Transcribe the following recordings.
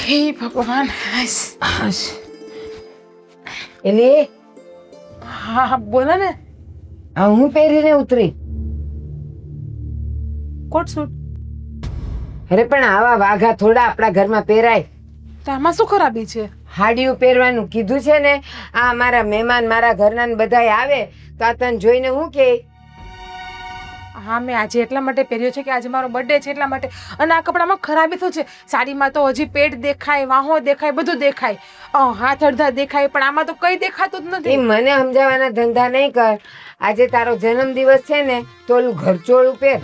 હે ભગવાન. એલી હા હા બોલો ને. આ હું પહેરીને ઉતરી. કોટ સૂટ. અરે પણ આવા વાઘા થોડા આપણા ઘરમાં પહેરાય. તો આમાં શું ખરાબી છે? હાડિયું પહેરવાનું કીધું છે ને. આ મારા મહેમાન મારા ઘરના ને બધાય આવે તો આ તને જોઈને હું કે હા મેં આજે એટલા માટે પહેર્યો છે કે આજે મારો બર્થડે છે એટલા માટે. અને આ કપડામાં ખરાબી શું છે? સાડીમાં તો હજી પેટ દેખાય, વાહો દેખાય, બધું દેખાય, હાથ અડધા દેખાય, પણ આમાં તો કઈ દેખાતું જ એ નથી. મને સમજાવવાના ધંધા નહીં કર. આજે તારો જન્મ દિવસ છે ને તો ઓલું ઘરચોળું પહેર.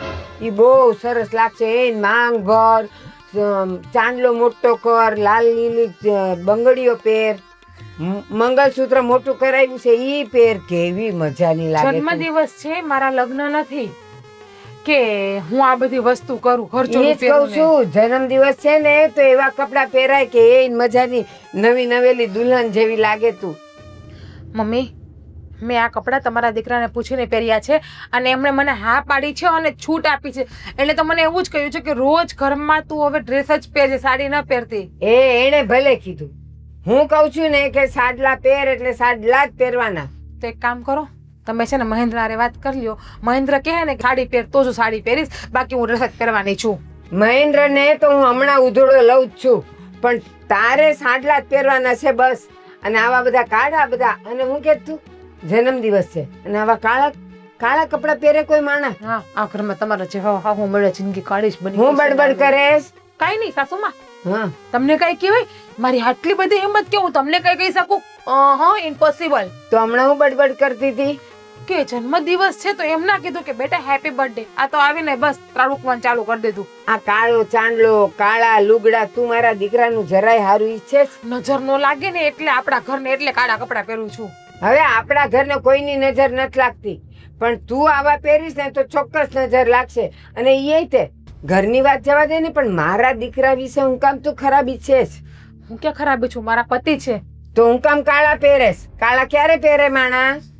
એ બહુ સરસ લાગશે. એ માંગ ભર, ચાંદલો મોટો કર, લાલ લીલી બંગડીઓ પહેર, મંગલસૂત્ર મોટું કરાવ્યું છે ઈ પહેર. કેવી મજાની લાગે. જન્મ દિવસ છે, મારા લગ્ન નથી કે હું આ બધી વસ્તુ કરું. એ જ કહું છું, જન્મ દિવસ છે ને તો એવા કપડાં પહેરાય કે એ મજાની નવી નવેલી દુલ્હન જેવી લાગે તું. મમ્મી મેં આ કપડાં તમારા દીકરાને પૂછીને પહેર્યા છે અને એમણે મને હા પાડી છે અને છૂટ આપી છે. એટલે તો મને એવું જ કહ્યું છે કે રોજ ઘરમાં તું હવે ડ્રેસ જ પહેરજે, સાડી ન પહેરતી. એને ભલે કીધું. હું કઉ છું ને કે સાડલા પહેર એટલે સાડલા જ પહેરવાના. તો એક કામ કરો, તમે છે ને મહેન્દ્ર હારે વાત કરી લ્યો. મહેન્દ્ર કહે ને સાડી પહેર તો જ સાડી પહેરીશ, બાકી હું ડ્રેસ જ પહેરવાની છું. મહેન્દ્ર ને તો હું હમણાં ઉધોડો લઉં જ છું, પણ તારે સાડલા જ પહેરવાના છે બસ. અને આવા બધા કાળા બધા. અને હું કે તું જન્મ દિવસ છે અને આવા કાળા કાળા કપડા પહેરે કોઈ માણસ? હા આ ઘરમાં તમારા જે હા હું મળે જિંદગી કાઢી જ બની. હું બડબડ કરેશ? કઈ નહીં સાસુમાં. હા તમને કઈ કહેવાય? મારી આટલી બધી હિંમત કે હું તમને કઈ કહી શકું? ઇમ્પોસિબલ. તો હમણાં હું બડબડ કરતી હતી કે જન્મ દિવસ છે તો એમ ના કીધું કે બેટા હેપી બર્થડે. આ તો આવીને બસ ત્રાડુકવાનું ચાલુ કરી દીધું. આ કાળો ચાંદલો, કાળા લુગડા, તું મારા દીકરાનું જરાય હારું ઈચ્છે? નજર નો લાગે ને એટલે આપણા ઘરને એટલે કાળા કપડા પહેરું છું. હવે આપણા ઘરને કોઈની નજર નથી લાગતી, પણ તું આવા પહેરીશ ને તો ચોક્કસ નજર લાગશે. અને એ તે ઘરની વાત જવા દે ને, પણ મારા દીકરા વિશે હું કામ તું ખરાબ ઈચ્છેશ? હું ક્યાં ખરાબી છું? મારા પતિ છે. તો હું કામ કાળા પહેરેશ? કાળા ક્યારે પહેરે માણસ?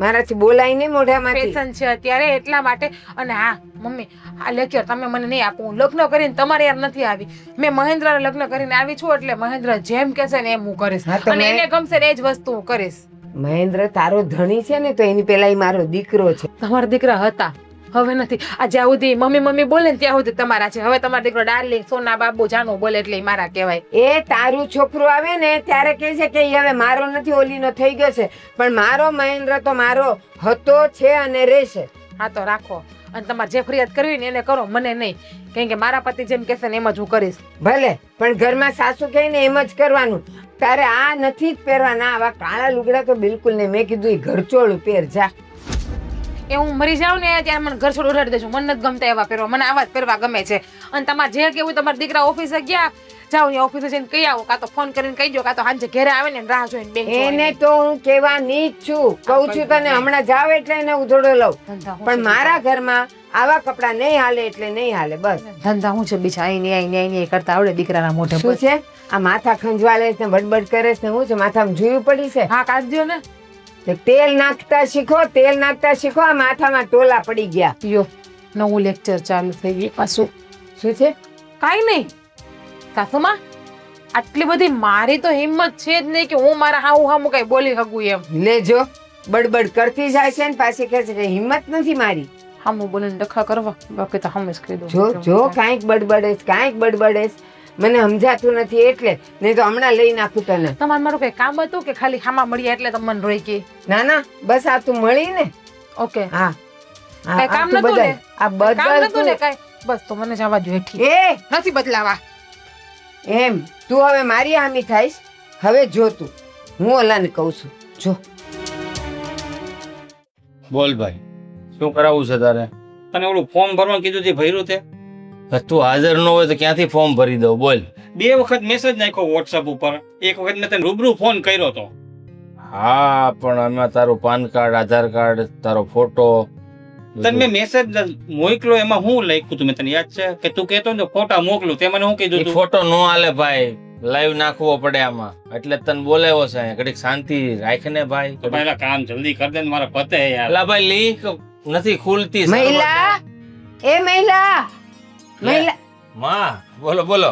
મારાથી બોલાય ને મોઢામાંથી. ફેશન છે અત્યારે એટલા માટે. અને હા મમ્મી આ લેક્ચર તમે મને નહીં આપો. હું લગ્ન કરીને તમારે યાર નથી આવી. મેં મહેન્દ્રને લગ્ન કરીને આવી છું એટલે મહેન્દ્ર જેમ કહેશે ને એમ હું કરીશ. અને એને ગમશે ને એ જ વસ્તુ હું કરીશ. મહેન્દ્ર તારો ધણી છે ને તો એની પેલા મારો દીકરો છે. તમારા દીકરા હતા, હવે નથી. આ જ્યાં સુધી મમ્મી મમ્મી બોલે ને ત્યાં સુધી તમારા છે. હવે તમારો દીકરો ડાર્લિંગ, સોના, બાબુ, જાનો બોલે એટલે મારા કહેવાય. એ તારું છોકરું આવે ને ત્યારે કહે છે કે હવે મારો નથી, ઓલીનો થઈ ગયો છે. પણ મારો મહેન્દ્ર તો મારો હતો, છે અને રહેશે. હા તો રાખો. અને તમારે જે ફરિયાદ કરવી ને એને કરો, મને નહીં. કેમ કે મારા પતિ જેમ કહેશે ને એમ જ હું કરીશ. ભલે, પણ ઘરમાં સાસુ કહે ને એમ જ કરવાનું. તારે આ નથી જ પહેરવાના. આવા કાળા લુગડા તો બિલકુલ નહીં. મેં કીધું એ ઘરચોળું પહેર જા. એ હું મરી જાઉં ને ત્યારે મને ઘર છોડ ઉડાડી દેજો. મને નથી ગમતા એવા પહેરવા, મને આવા જ પહેરવા ગમે છે. અને તમારે જે કેવું તમારા દીકરા ઓફિસે ગયા જાઓ ને ઓફિસે જઈને કહી આવો, કાં તો ફોન કરીને કહી દો, કાં તો સાંજે ઘરે આવે ને રાહ જોઈને બેસજો. એને તો હું કહેવાની જ છું. કહું છું તને હમણાં જાવ એટલે એને ઉધોડો લઉં. પણ મારા ઘરમાં આવા કપડા નહીં હાલે એટલે નહીં હાલે. બસ ધંધા હું છે બીજા અહીં કરતા આવડે દીકરાના મોઢે. શું છે આ માથા ખંજવાળે ને બડબડ કરે છે? હું છે માથામાં જોયું પડી છે? હા કાઢ દો ને. તેલ નાખતા શીખો, તેલ નાખતા શીખો. આ માથામાં ટોલા પડી ગયા. યો નવું લેક્ચર ચાલુ થઈ ગયું પાછું. શું છે? કાઈ નહીં સાસુમાં, આટલી બધી મારી તો હિંમત છે જ નહીં કે હું મારા હામું કઈ બોલી શકું એમ. લેજો બડબડ કરતી જાય છે ને પાછી કહે છે કે હિંમત નથી મારી. હામું બોલીને ડખા કરવા, બાકી તો હામે જ કહી દઉં. જો જો કાંઈક બડબડેસ, કાંઈક બડબડેસ. મને સમજાતું નથી એટલે, નહીં તો હમણાં લઈ નાખું તને. તમારે મારું કઈ કામ હતું કે ખાલી હામા મળ્યા એટલે તમે મને રોઈ કે? ના ના, બસ આ તું મળી ને. ઓકે હા કઈ કામ નતું ને? આ કામ નતું ને બદલ કઈ? બસ તો મને જવા દો હેઠી. એ નથી બદલાવા. એમ તું હવે મારી હામી થાઈશ? હવે જો તું, હું ઓલાને કહું છું. જો બોલ ભાઈ, શું કરાવવું છે તારે? તને ઓલું ફોર્મ ભરવાનું કીધું તે ભર્યું તે? તું હાજર ન હોય તો ક્યાંથી ફોર્મ ભરી દઉં? બોલ. 2 વખત મેસેજ નાખ્યો વોટ્સઅપ ઉપર. એક વખત મેં તને રૂબરૂ ફોન કર્યો હતો. હા પણ એમાં તારું પાન કાર્ડ, આધાર કાર્ડ, તારો ફોટો. તને મેં મેસેજ મોકલો એમાં હું લખ્યું તું મેં તને યાદ છે કે તું કહેતો ને ફોટા મોકલું? તે મને શું કીધું તું? ફોટો નો હાલે ભાઈ, લાઈવ નાખવો પડે આમાં. એટલે તને બોલાવ્યો છે. ઘડીક શાંતિ રાખ ને ભાઈ. તો પહેલા કામ જલ્દી કર દે ને મારા પતે યાર. અલા ભાઈ લિંક નથી ખુલતી. મહિલા, એ મહિલા, મહિલા. માં બોલો બોલો.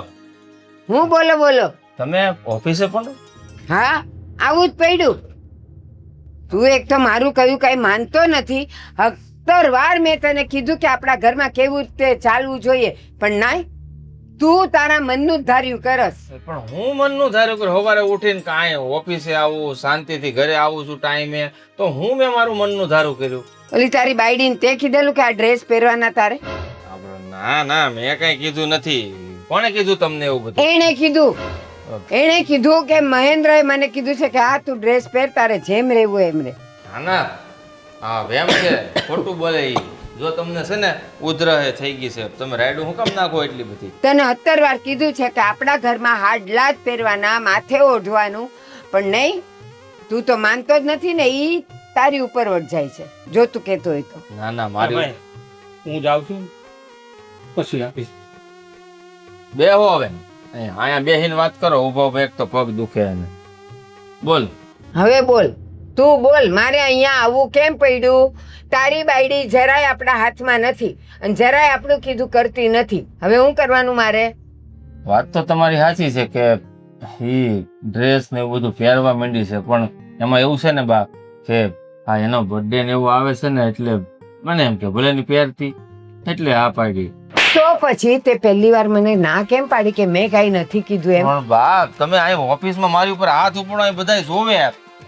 હું બોલો તમે ઓફિસે પણ હા આવું જ પડ્યું. તું એક તો મારું કહ્યું કઈ માનતો નથી. 17 વાર મેં તને કીધું કે આપણા ઘરમાં કેવું રીતે ચાલવું જોઈએ, પણ નાય, તું તારા મનનું જ ધાર્યું કરસ. પણ હું મનનું ધાર્યું કે સવારે ઉઠીને કાંઈ ઓફિસે આવું, શાંતિથી ઘરે આવું છું ટાઈમે, તો હું મેં મારું મનનું ધારું કર્યું. ઓલી તારી બાયડીને તે કીધેલું કે આ ડ્રેસ પહેરવાના તારે? ના ના, મેં કઈ કીધું નથી. કોણે કીધું તમને એવું બધું? એણે કીધું કે મહેન્દ્રએ મને કીધું છે કે આ તું ડ્રેસ પહેર, તારે જેમ રહેવું એમ રે. ના ના, હા વેમ છે, ખોટું બોલે ઈ. જો તમને છે ને ઉધરહ થઈ ગઈ છે, તમે રાયડું હું કામ નાખો એટલી બધી? તને 17 વાર કીધું છે કે આપણા ઘરમાં હાડલા જ પહેરવાના, માથે ઓઢવાનું, પણ નહીં, તું તો માનતો જ નથી ને. ઈ તારી ઉપર વટ જાય છે, જો તું કહેતો હોય તો. ના ના, મારી હું જાઉં છું, પછી આપીશ. બેહો હવે, અહીંયા બેહીને વાત કરો. ઉભો ઉભો એક તો પગ દુખે ને. બોલ હવે બોલ, તું બોલ. મારે અહીંયા આવવું કેમ પડ્યું? તારી બાયડી જરાય આપણા હાથમાં નથી અને જરાય આપણું કીધું કરતી નથી. હવે શું કરવાનું મારે? વાત તો તમારી સાચી છે કે ઈ ડ્રેસ ને એવું બધું પહેરવા માંડી છે, પણ એમાં એવું છે ને બા કે હા એનો બર્થડે ને એવું આવે છે ને, એટલે મને એમ કે ભલે ની પહેરતી, એટલે હા પાડી. તો પછી તે પહેલી વાર મને ના કેમ પાડી કે મેં કઈ નથી કીધું એમ? પણ બા તમે આ ઓફિસમાં મારી ઉપર હાથ ઉપડો એ બધા જોવે.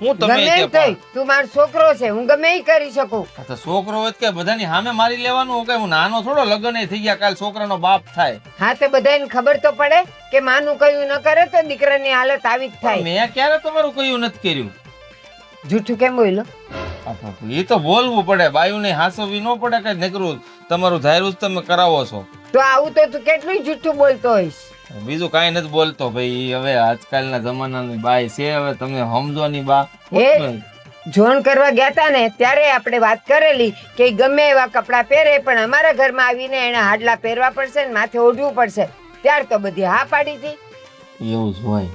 હું તમે ગમે એમ થઈ, તું મારો છોકરો છે, હું ગમે એ કરી શકું. તો છોકરો હોય કે બધાની સામે મારી લેવાનું? કે હું નાનો થોડો, લગ્ન થઈ ગયા, કાલ છોકરાનો બાપ થાય. હા, તે બધાને ખબર તો પડે કે માનું કયું ન કરે તો દીકરાની હાલત આવી જ થાય. મેં ક્યારે તમારું કયું નથી કર્યું? જૂઠું કેમ બોલ્યો? એ તો બોલવું પડે, બાયું ને હાસવી ન પડે કે નીકળું તમારું ધાર્યું જ તમે કરાવો છો. તો આવું તો તું કેટલું જૂઠું બોલતો હોઈશ. બીજું કાંઈ નથી બોલતો ભાઈ. હવે આજકાલના જમાનાની બાઈ છે, હવે તમે સમજવાની બા. એ જોણ કરવા ગયા તા ને ત્યારે આપણે વાત કરેલી કે ગમે એવા કપડાં પહેરે, પણ અમારા ઘરમાં આવીને એને હાડલા પહેરવા પડશે ને માથે ઓઢવું પડશે. ત્યાર તો બધી હા પાડી હતી. એવું જ હોય,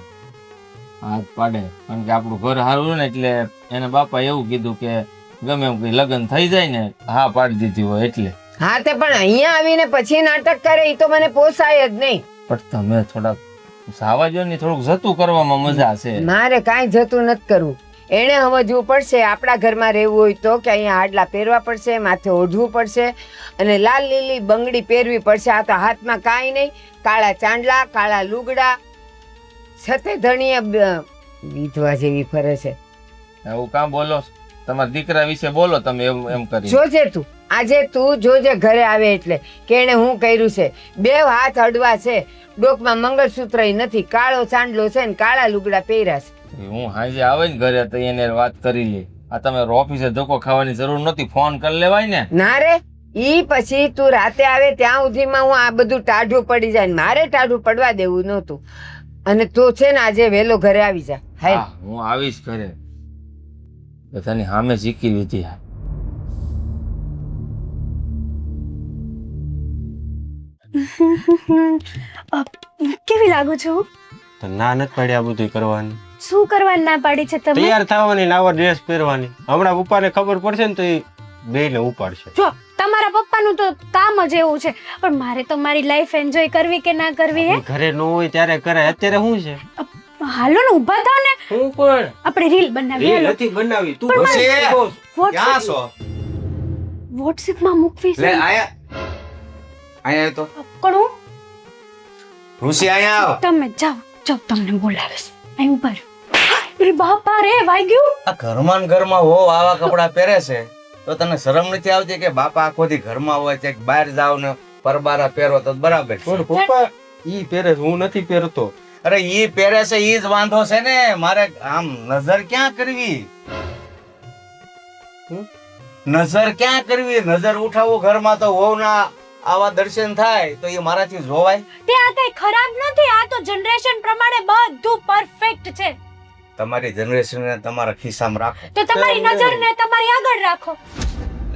હાથ પાડે, કારણ કે આપણું ઘર સારું ને, એટલે એને બાપા એવું કીધું કે ગમે એમ કઈ લગ્ન થઈ જાય ને હા પાડી દીધી હોય એટલે. હા, તે પણ અહીંયા આવીને પછી નાટક કરે એ તો મને પોસાય જ નહીં. પણ તમે થોડાક સાવાજો ને થોડુંક જતું કરવામાં મજા છે. મારે કાંઈ જતું નથી કરવું. એને સમજવું પડશે આપણા ઘરમાં રહેવું હોય તો કે અહીંયા હાડલા પહેરવા પડશે, માથે ઓઢવું પડશે અને લાલ લીલી બંગડી પહેરવી પડશે. આ તો હાથમાં કાંઈ નહીં, કાળા ચાંદલા, કાળા લુગડા, છતે ધણીએ વિધવા જેવી ફરે છે. એવું કામ બોલો? તમારા દીકરા વિશે બોલો તમે એમ કરી. જોજે તું, આજે તું જોજે ઘરે આવે એટલે કે એને હું કર્યું છે. 2 હાથ અડવા છે, ડોકમાં મંગળસૂત્ર નથી, કાળો ચાંદલો છે ને કાળા લુગડા પહેર્યા છે. હું હાજે આવે ને ઘરે તો એને વાત કરી લે. આ તમે ઓફિસે ધક્કો ખાવાની જરૂર નથી, ફોન કરી લેવાય ને. ના રે, ઈ પછી તું રાતે આવે ત્યાં સુધીમાં હું આ બધું ટાઢું પડી જાય. મારે ટાઢું પડવા દેવું નહોતું. અને તું છે ને આજે વહેલો ઘરે આવી જા. હા, હું આવીશ ઘરે. બધાની સામે શીખી લીધી. કેવી લાગુ છું? તો ના નથી પાડી આ બધું કરવાની. શું કરવાની ના પાડી છે તમે? તૈયાર થવાની ને આવા ડ્રેસ પહેરવાની. હમણાં પપ્પાને ખબર પડશે ને તો એ બેયને ઉપાડશે. જો તમારા પપ્પાનું તો કામ જ એવું છે, પણ મારે તો મારી લાઈફ એન્જોય કરવી કે ના કરવી હે? ઘરે ન હોય ત્યારે કરે. અત્યારે શું છે? હાલો ને ઊભા થાવ ને, હું પણ આપણે રીલ બનાવીએ. રીલ હાલો. નથી બનાવી. તું પણ પછી મારે- બોસ. WhatsApp- ક્યાં છો? WhatsApp માં મૂકવી છે. આયા તો પણ હું ઋષિ આયા આવ. તમે જાઓ જાઓ, તમને બોલાવે છે. અહીં ઉભા રહો. અરે બાપા રે, વાગ્યું. આ ઘરમાં ને ઘરમાં હો આવા કપડા પહેરે છે તો તને શરમ નથી આવતી કે બાપા આખો દી ઘરમાં હોય છે, બહાર જાવ ને પરબારા પહેરો તો બરાબર છે. પણ પપ્પા ઈ પહેરે છે, હું નથી પહેરતો. અરે ઈ પહેરે છે ઈ જ વાંધો છે ને. મારે આમ નજર ક્યાં કરવી? નજર ક્યાં કરવી? નજર ઉઠાવું ઘરમાં તો વહુના આવા દર્શન થાય તો એ મારાથી જોવાય? તે આ કઈ ખરાબ નથી, આ તો જનરેશન પ્રમાણે બધું પરફેક્ટ છે. તમારી જનરેશન ને તમારા ખિસ્સામાં રાખો. તો તમારી નજર ને તમારી આગળ રાખો.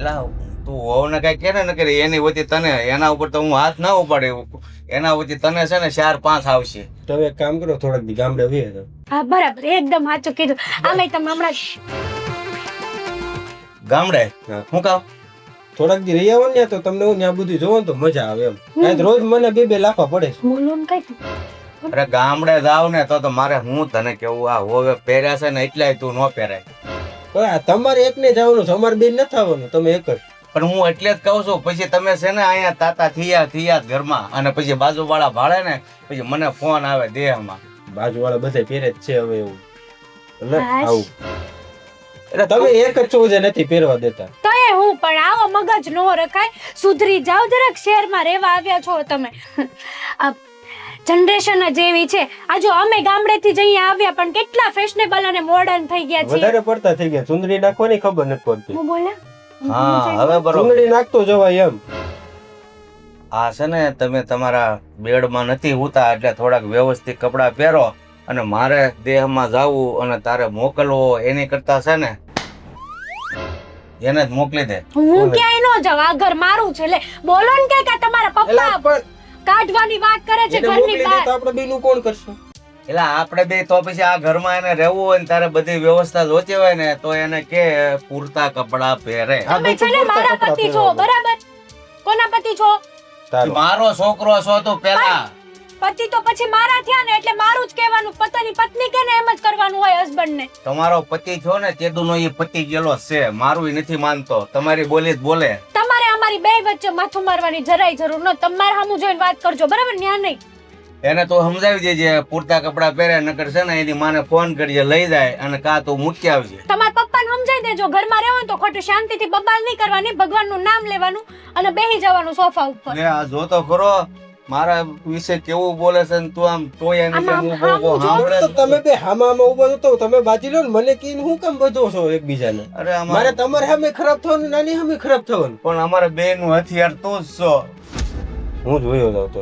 લાવ તું વહુને કઈ કે ને કરે એની વચ્ચે તને એના ઉપર તો હું હાથ ના ઉપાડે. એના વચ્ચે તને છે ને 4-5 આવશે. તમે એક કામ કરો, થોડાક દી ગામડે વે તો. હા બરાબર, એકદમ સાચું કીધું. આમે તમે હમણાં ગામડે હા. હું કામ થોડાક દી રહી આવો ને તો તમને હું ત્યાં બધું જોવો ને તો મજા આવે એમ. કાંઈ રોજ મને 2-2 લાફા પડે છે. બોલો ને કઈ અરે ગામડે જાવ ને તો મારે હું તને કેવું, આ હોવે પહેર્યા છે ને એટલે તું ન પહેરાય. હવે આ તમારે એકને જવાનું છે, અમારે બેન નથી આવવાનું, તમે એક જ. પણ હું એટલે જ કહું છું, પછી તમે છે ને અહીંયા તાતા થયા જ ઘરમાં, અને પછી બાજુવાળા ભાડે ને પછી મને ફોન આવે દેહમાં. બાજુવાળા બધા પહેરે જ છે હવે એવું. એટલે બસ. આવું એટલે તમે એક જ છો જે નથી પહેરવા દેતા. તો એ હું પણ આવો મગજ નો રખાય, સુધરી જાવ જરાક. શહેરમાં રહેવા આવ્યા છો તમે. આ જનરેશન જ એવી છે. આ જો અમે ગામડેથી જ અહીંયા આવ્યા પણ કેટલા ફેશનેબલ અને મોડર્ન થઈ ગયા છીએ. વધારે પડતા થઈ ગયા, ચુંદડી નાખવાની ખબર નથી પડતી. હું બોલ્યા? હા હવે બરોબર. ચુંદડી નાખતો જવાય એમ. આ છે ને તમે તમારા બેડમાં નથી હોતા એટલે થોડાક વ્યવસ્થિત કપડાં પહેરો, અને મારે દેહમાં જાવું અને તારે મોકલવો એની કરતા છે ને એને જ મોકલી દે. હું ક્યાંય નો જાવ, આ ઘર મારું છે. લે બોલો ને કે તમારા એલા પપ્પા પણ કાઢવાની વાત કરે છે એને ઘરની મોકલી દે બહાર. તો આપણે બેનું કોણ કરશે? એટલે આપણે બે તો પછી આ ઘરમાં એને રહેવું હોય ને તારે બધી વ્યવસ્થા જોતી હોય ને તો એને કે પૂરતા કપડાં પહેરે. આ તમે છે ને બધું મારા પૂરતા પતિ કપડાં છો, પહેરવાના. બરાબર? કોના પતિ છો? તારો. મારો છોકરો છો તું પેલા. પતિ તો પછી મારા થયા ને, એટલે મારું જ કહેવાનું. પતિની પત્ની કે ને એમ જ કરવાનું હોય હસબન્ડ ને. તમારો પતિ છો ને તેદુનો એ પતિ ગયેલો છે, મારું ય નથી માનતો, તમારી બોલી જ બોલે. તમારે અમારી બે વચ્ચે માથું મારવાની જરાય જરૂર ન. તમારે સામું જોઈને વાત કરજો, બરાબર? ન્યા નહીં. એને તો સમજાવી દેજે પૂરતા કપડાં પહેરે, નકર છે ને એની માને ફોન કરજે લઈ જાય, અને કા તું મૂકી આવજે. તમારા પપ્પાને સમજાઈ દેજો, ઘરમાં રહેવું હોય તો ખોટું શાંતિથી બબાલ નહીં કરવાની, ભગવાનનું નામ લેવાનું અને બેહી જવાનું સોફા ઉપર. લે આ જો તો ખરો મારા વિશે કેવું બોલે છે ને તું આમ તોય એની જેમ આમાં ઊભો ઊભો આમ સાંભળે તો છે. તમે બે હામાં ઉભા છો તો તમે બાજી લો ને, મને કીને હું કેમ બધો છો એકબીજાને? અરે મારે અમારે તમારે સામે ખરાબ થવાનું, નાની સામે ખરાબ થવાનું. પણ અમારે બે નું હથિયાર તું જ છો. હું જોયો જાવ તો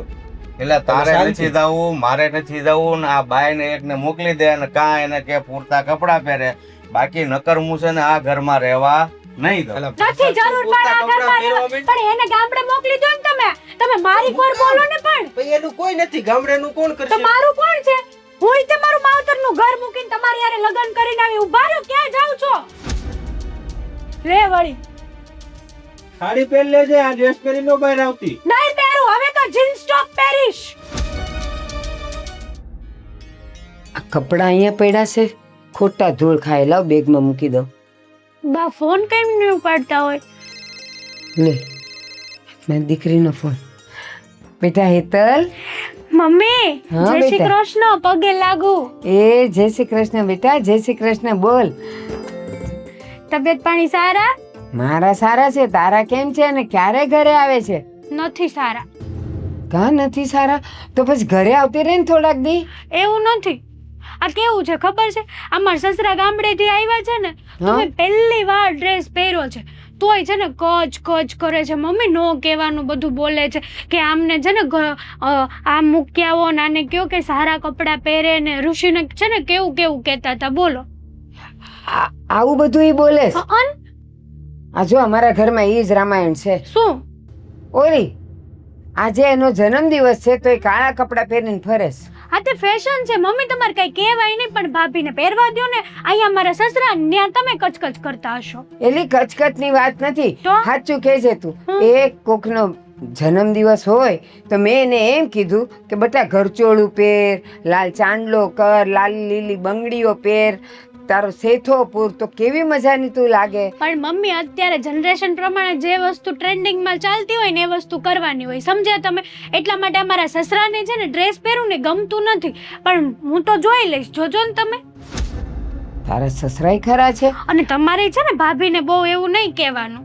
એટલે તારે શાંતિ. નથી જવું, મારે નથી જવું ને આ બાઈ ને એક ને મોકલી દે, અને કા એને કે પૂરતા કપડાં પહેરે, બાકી નકર હું છે ને આ ઘરમાં રહેવા નહીં દઉં. નથી જરૂર પણ આ ઘરમાં રહેવા. પણ એને ગામડે મોકલી દો ને તમે. તમે મારી કોર બોલો ને પણ. ભાઈ એનું કોઈ નથી, ગામડેનું કોણ તો કરશે? મારું કોણ છે? હું તમારું માવતરનું ઘર મૂકીને તમારી હારે લગ્ન કરીને આવી. ઉભા રહો, ક્યાં જાવ છો? રે વળી સાડી પહેરી લેજે, આ ડ્રેસ પહેરી નો બહાર આવતી. નહીં પહેરું, હવે તો જીન્સ ટોપ પહેરીશ. આ કપડાં અહીંયા પડ્યા છે, ખોટા ધૂળ ખાય. લાવ બેગમાં મૂકી દો. બા ફોન કેમ નહીં ઉપાડતા હોય? લે મારી દીકરીનો ફોન. બેટા હેતલ. મમ્મી હા, જય શ્રી બેટા. કૃષ્ણ, પગે લાગુ. એ જય શ્રી કૃષ્ણ બેટા, જય શ્રી કૃષ્ણ. બોલ. તબિયત પાણી સારા? મારા સારા છે, તારા કેમ છે અને ક્યારે ઘરે આવે છે? નથી સારા. કા નથી સારા? તો પછી ઘરે આવતી રહે ને થોડાક દી. એવું નથી. આ કેવું છે ખબર છે? અમાર સસરા ગામડેથી આવ્યા છે ને, તો હા? મેં પહેલી વાર ડ્રેસ પહેર્યો છે, તોય છે ને કચ કચ કરે છે. મમ્મી નો કહેવાનું બધું બોલે છે કે આમને છે ને આમ મૂકી આવો ને આને કયો કે સારા કપડાં પહેરે ને. ઋષિને છે ને કેવું કેવું કહેતા હતા. બોલો. આવું બધું ઈ બોલે છે? અન આ જો અમારા ઘરમાં ઈ જ રામાયણ છે. શું? ઓરી આજે એનો જન્મદિવસ છે તો એ કાળા કપડાં પહેરીને ફરે છે. આ તે ફેશન છે મમ્મી, તમારે કઈ કહેવાય નહીં, પણ ભાભીને પહેરવા દ્યો ને. અહીંયા મારા સસરા ત્યાં તમે કચકચ કરતા હશો. એલી કચકચની વાત નથી, તો? સાચું કહે છે તું. એ કોકનો જન્મદિવસ હોય તો મેં એને એમ કીધું કે બેટા ઘરચોળું પહેર, લાલ ચાંદલો કર, લાલ લીલી બંગડીઓ પહેર, તારો સેથો પૂર, તો કેવી મજાની તું લાગે. પણ મમ્મી અત્યારે જનરેશન પ્રમાણે જે વસ્તુ ટ્રેન્ડિંગમાં ચાલતી હોય ને એ વસ્તુ કરવાની હોય, સમજ્યા તમે? એટલા માટે અમારા સસરાને છે ને ડ્રેસ પહેરવું ને ગમતું નથી, પણ હું તો જોઈ લઈશ, જોજો ને તમે. તારા સસરાય ખરા છે. અને તમારે છે ને ભાભીને બહુ એવું નહીં કહેવાનું.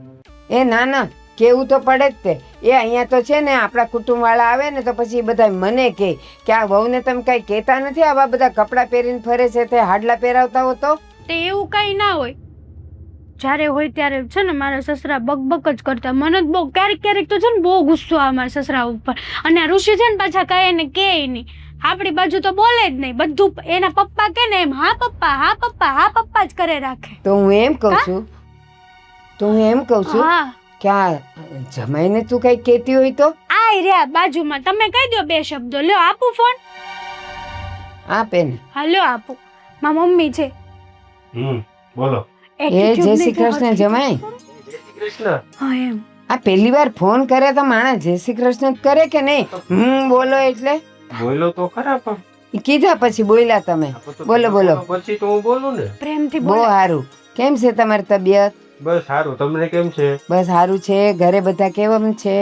એ ના ના, કેવું તો પડે જ તે. એ અહીંયા તો છે ને આપણા કુટુંબવાળા આવે ને તો પછી બધા મને કહે કે આ વહુને તમે કઈ કહેતા નથી, આવા બધા કપડાં પહેરીને ફરે છે તે હાડલા પહેરાવતા હો તો. તે એવું કઈ ના હોય. જ્યારે હોય ત્યારે છે ને મારા સસરા બકબક જ કરતા. મને જ બહુ ક્યારેક ક્યારેક તો છે ને બહુ ગુસ્સો આવે મારા સસરા ઉપર. અને આ ઋષિ છે ને પાછા કહે ને કે નહીં, આપણી બાજુ તો બોલે જ નહીં. બધું એના પપ્પા કે ને એમ હા પપ્પા હા પપ્પા હા પપ્પા જ કરે રાખે. તો હું એમ કહું છું હા કે આ જમાઈને તું કઈ કહેતી હોય તો આય રહ્યા બાજુમાં, તમે કહી દો બે શબ્દો. લ્યો આપું ફોન. આપે ને. હા લ્યો આપું. મારા મમ્મી છે. બોલો. એ જય શ્રી કૃષ્ણ જમાઈ. કૃષ્ણ. હા એમ. આ પહેલી વાર ફોન કરે તો માણસ જય શ્રી કૃષ્ણ જ કરે કે નહીં? બોલો એટલે બોલો તો ખરા પણ ઈ કીધા પછી બોલ્યા તમે. બોલો, બોલો. પછી તો હું બોલું ને. પ્રેમથી બહુ બોલો. સારું. કેમ છે તમારી તબિયત? બસ સારું. તમને કેમ છે? બસ સારું છે. ઘરે બધા કેમ છે?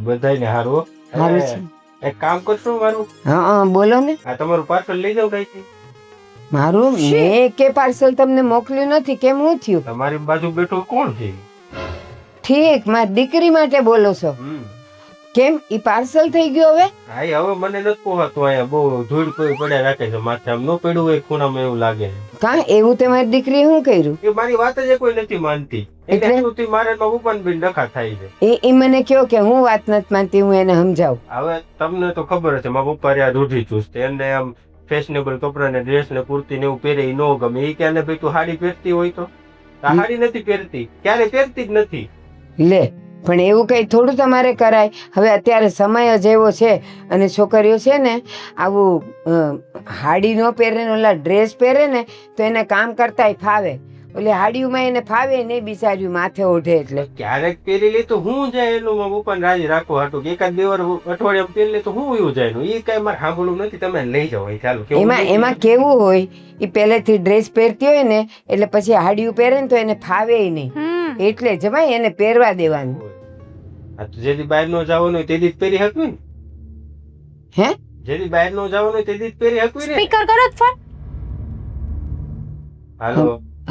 બધાને સારું. સારું છે. એક કામ કરશો મારું? હા બોલો ને. આ તમારું પાર્સલ લઈ જાવ કઈથી. મારું મેં કે પાર્સલ તમને મોકલ્યું નથી. કેમ હું થયું? તમારી બાજુ બેઠો કોણ છે? ઠીક, મારી દીકરી માટે બોલો છો. કેમ ઈ પાર્સલ થઈ ગયું હવે? હા હવે મને નથી પોહાતું. અહીંયા બહુ ધૂળ કોઈ પડ્યા રાખે છે માથે. આમ ન પડ્યું હોય ખૂણામાં એવું લાગે. કાં એવું તે મારી દીકરી શું કર્યું? એ મારી વાત જ કોઈ નથી માનતી. એટલે સુધી મારે ઉપન બિન ડખા થાય છે. એ મને કયો કે હું વાત નથી માનતી, હું એને સમજાવું. હવે તમને તો ખબર છે મારા પપ્પા રહ્યા રૂઢી ચુસ્ત. એને આમ ફેશનેબલ કપડા ને ડ્રેસ ને કુર્તી ને એવું પહેરે એ ન ગમે. એ ક્યાં ભાઈ તું સાડી પહેરતી હોય તો આ સાડી નથી પહેરતી, ક્યારે પહેરતી જ નથી. લે પણ એવું કઈ થોડું તમારે કરાય. હવે અત્યારે સમય જ એવો છે અને છોકરીઓ છે ને આવું હાડી ન પહેરે ને ઓલા ડ્રેસ પહેરે ને તો એને કામ કરતાય ફાવે. ઓલી હાડીઓમાં એને ફાવે નહીં બિચાર્યું માથે ઓઢે એટલે. ક્યારેક પહેરી લે તો હું જાય એનું મારા પપ્પાને રાજી રાખો હાટું કે એકાદ બે વાર અઠવાડિયા પહેરી લે તો હું એવું જાય એનું. એ કઈ મારે સાંભળવું નથી. તમે લઈ જાઓ. ચાલો એમાં કેવું હોય એ પહેલેથી ડ્રેસ પહેરતી હોય ને એટલે પછી હાડીઓ પહેરે ને તો એને ફાવે નહીં. એટલે જ ભાઈ એને પહેરવા દેવાનું. જેથી બહાર નો જવાનું હોય તેથી જ પહેરી શકવી ને. હે જેથી બહાર નો જવાનું હોય તેથી જ પહેરી શકવી ને. સ્પીકર કરો જ ફોન. હાલો.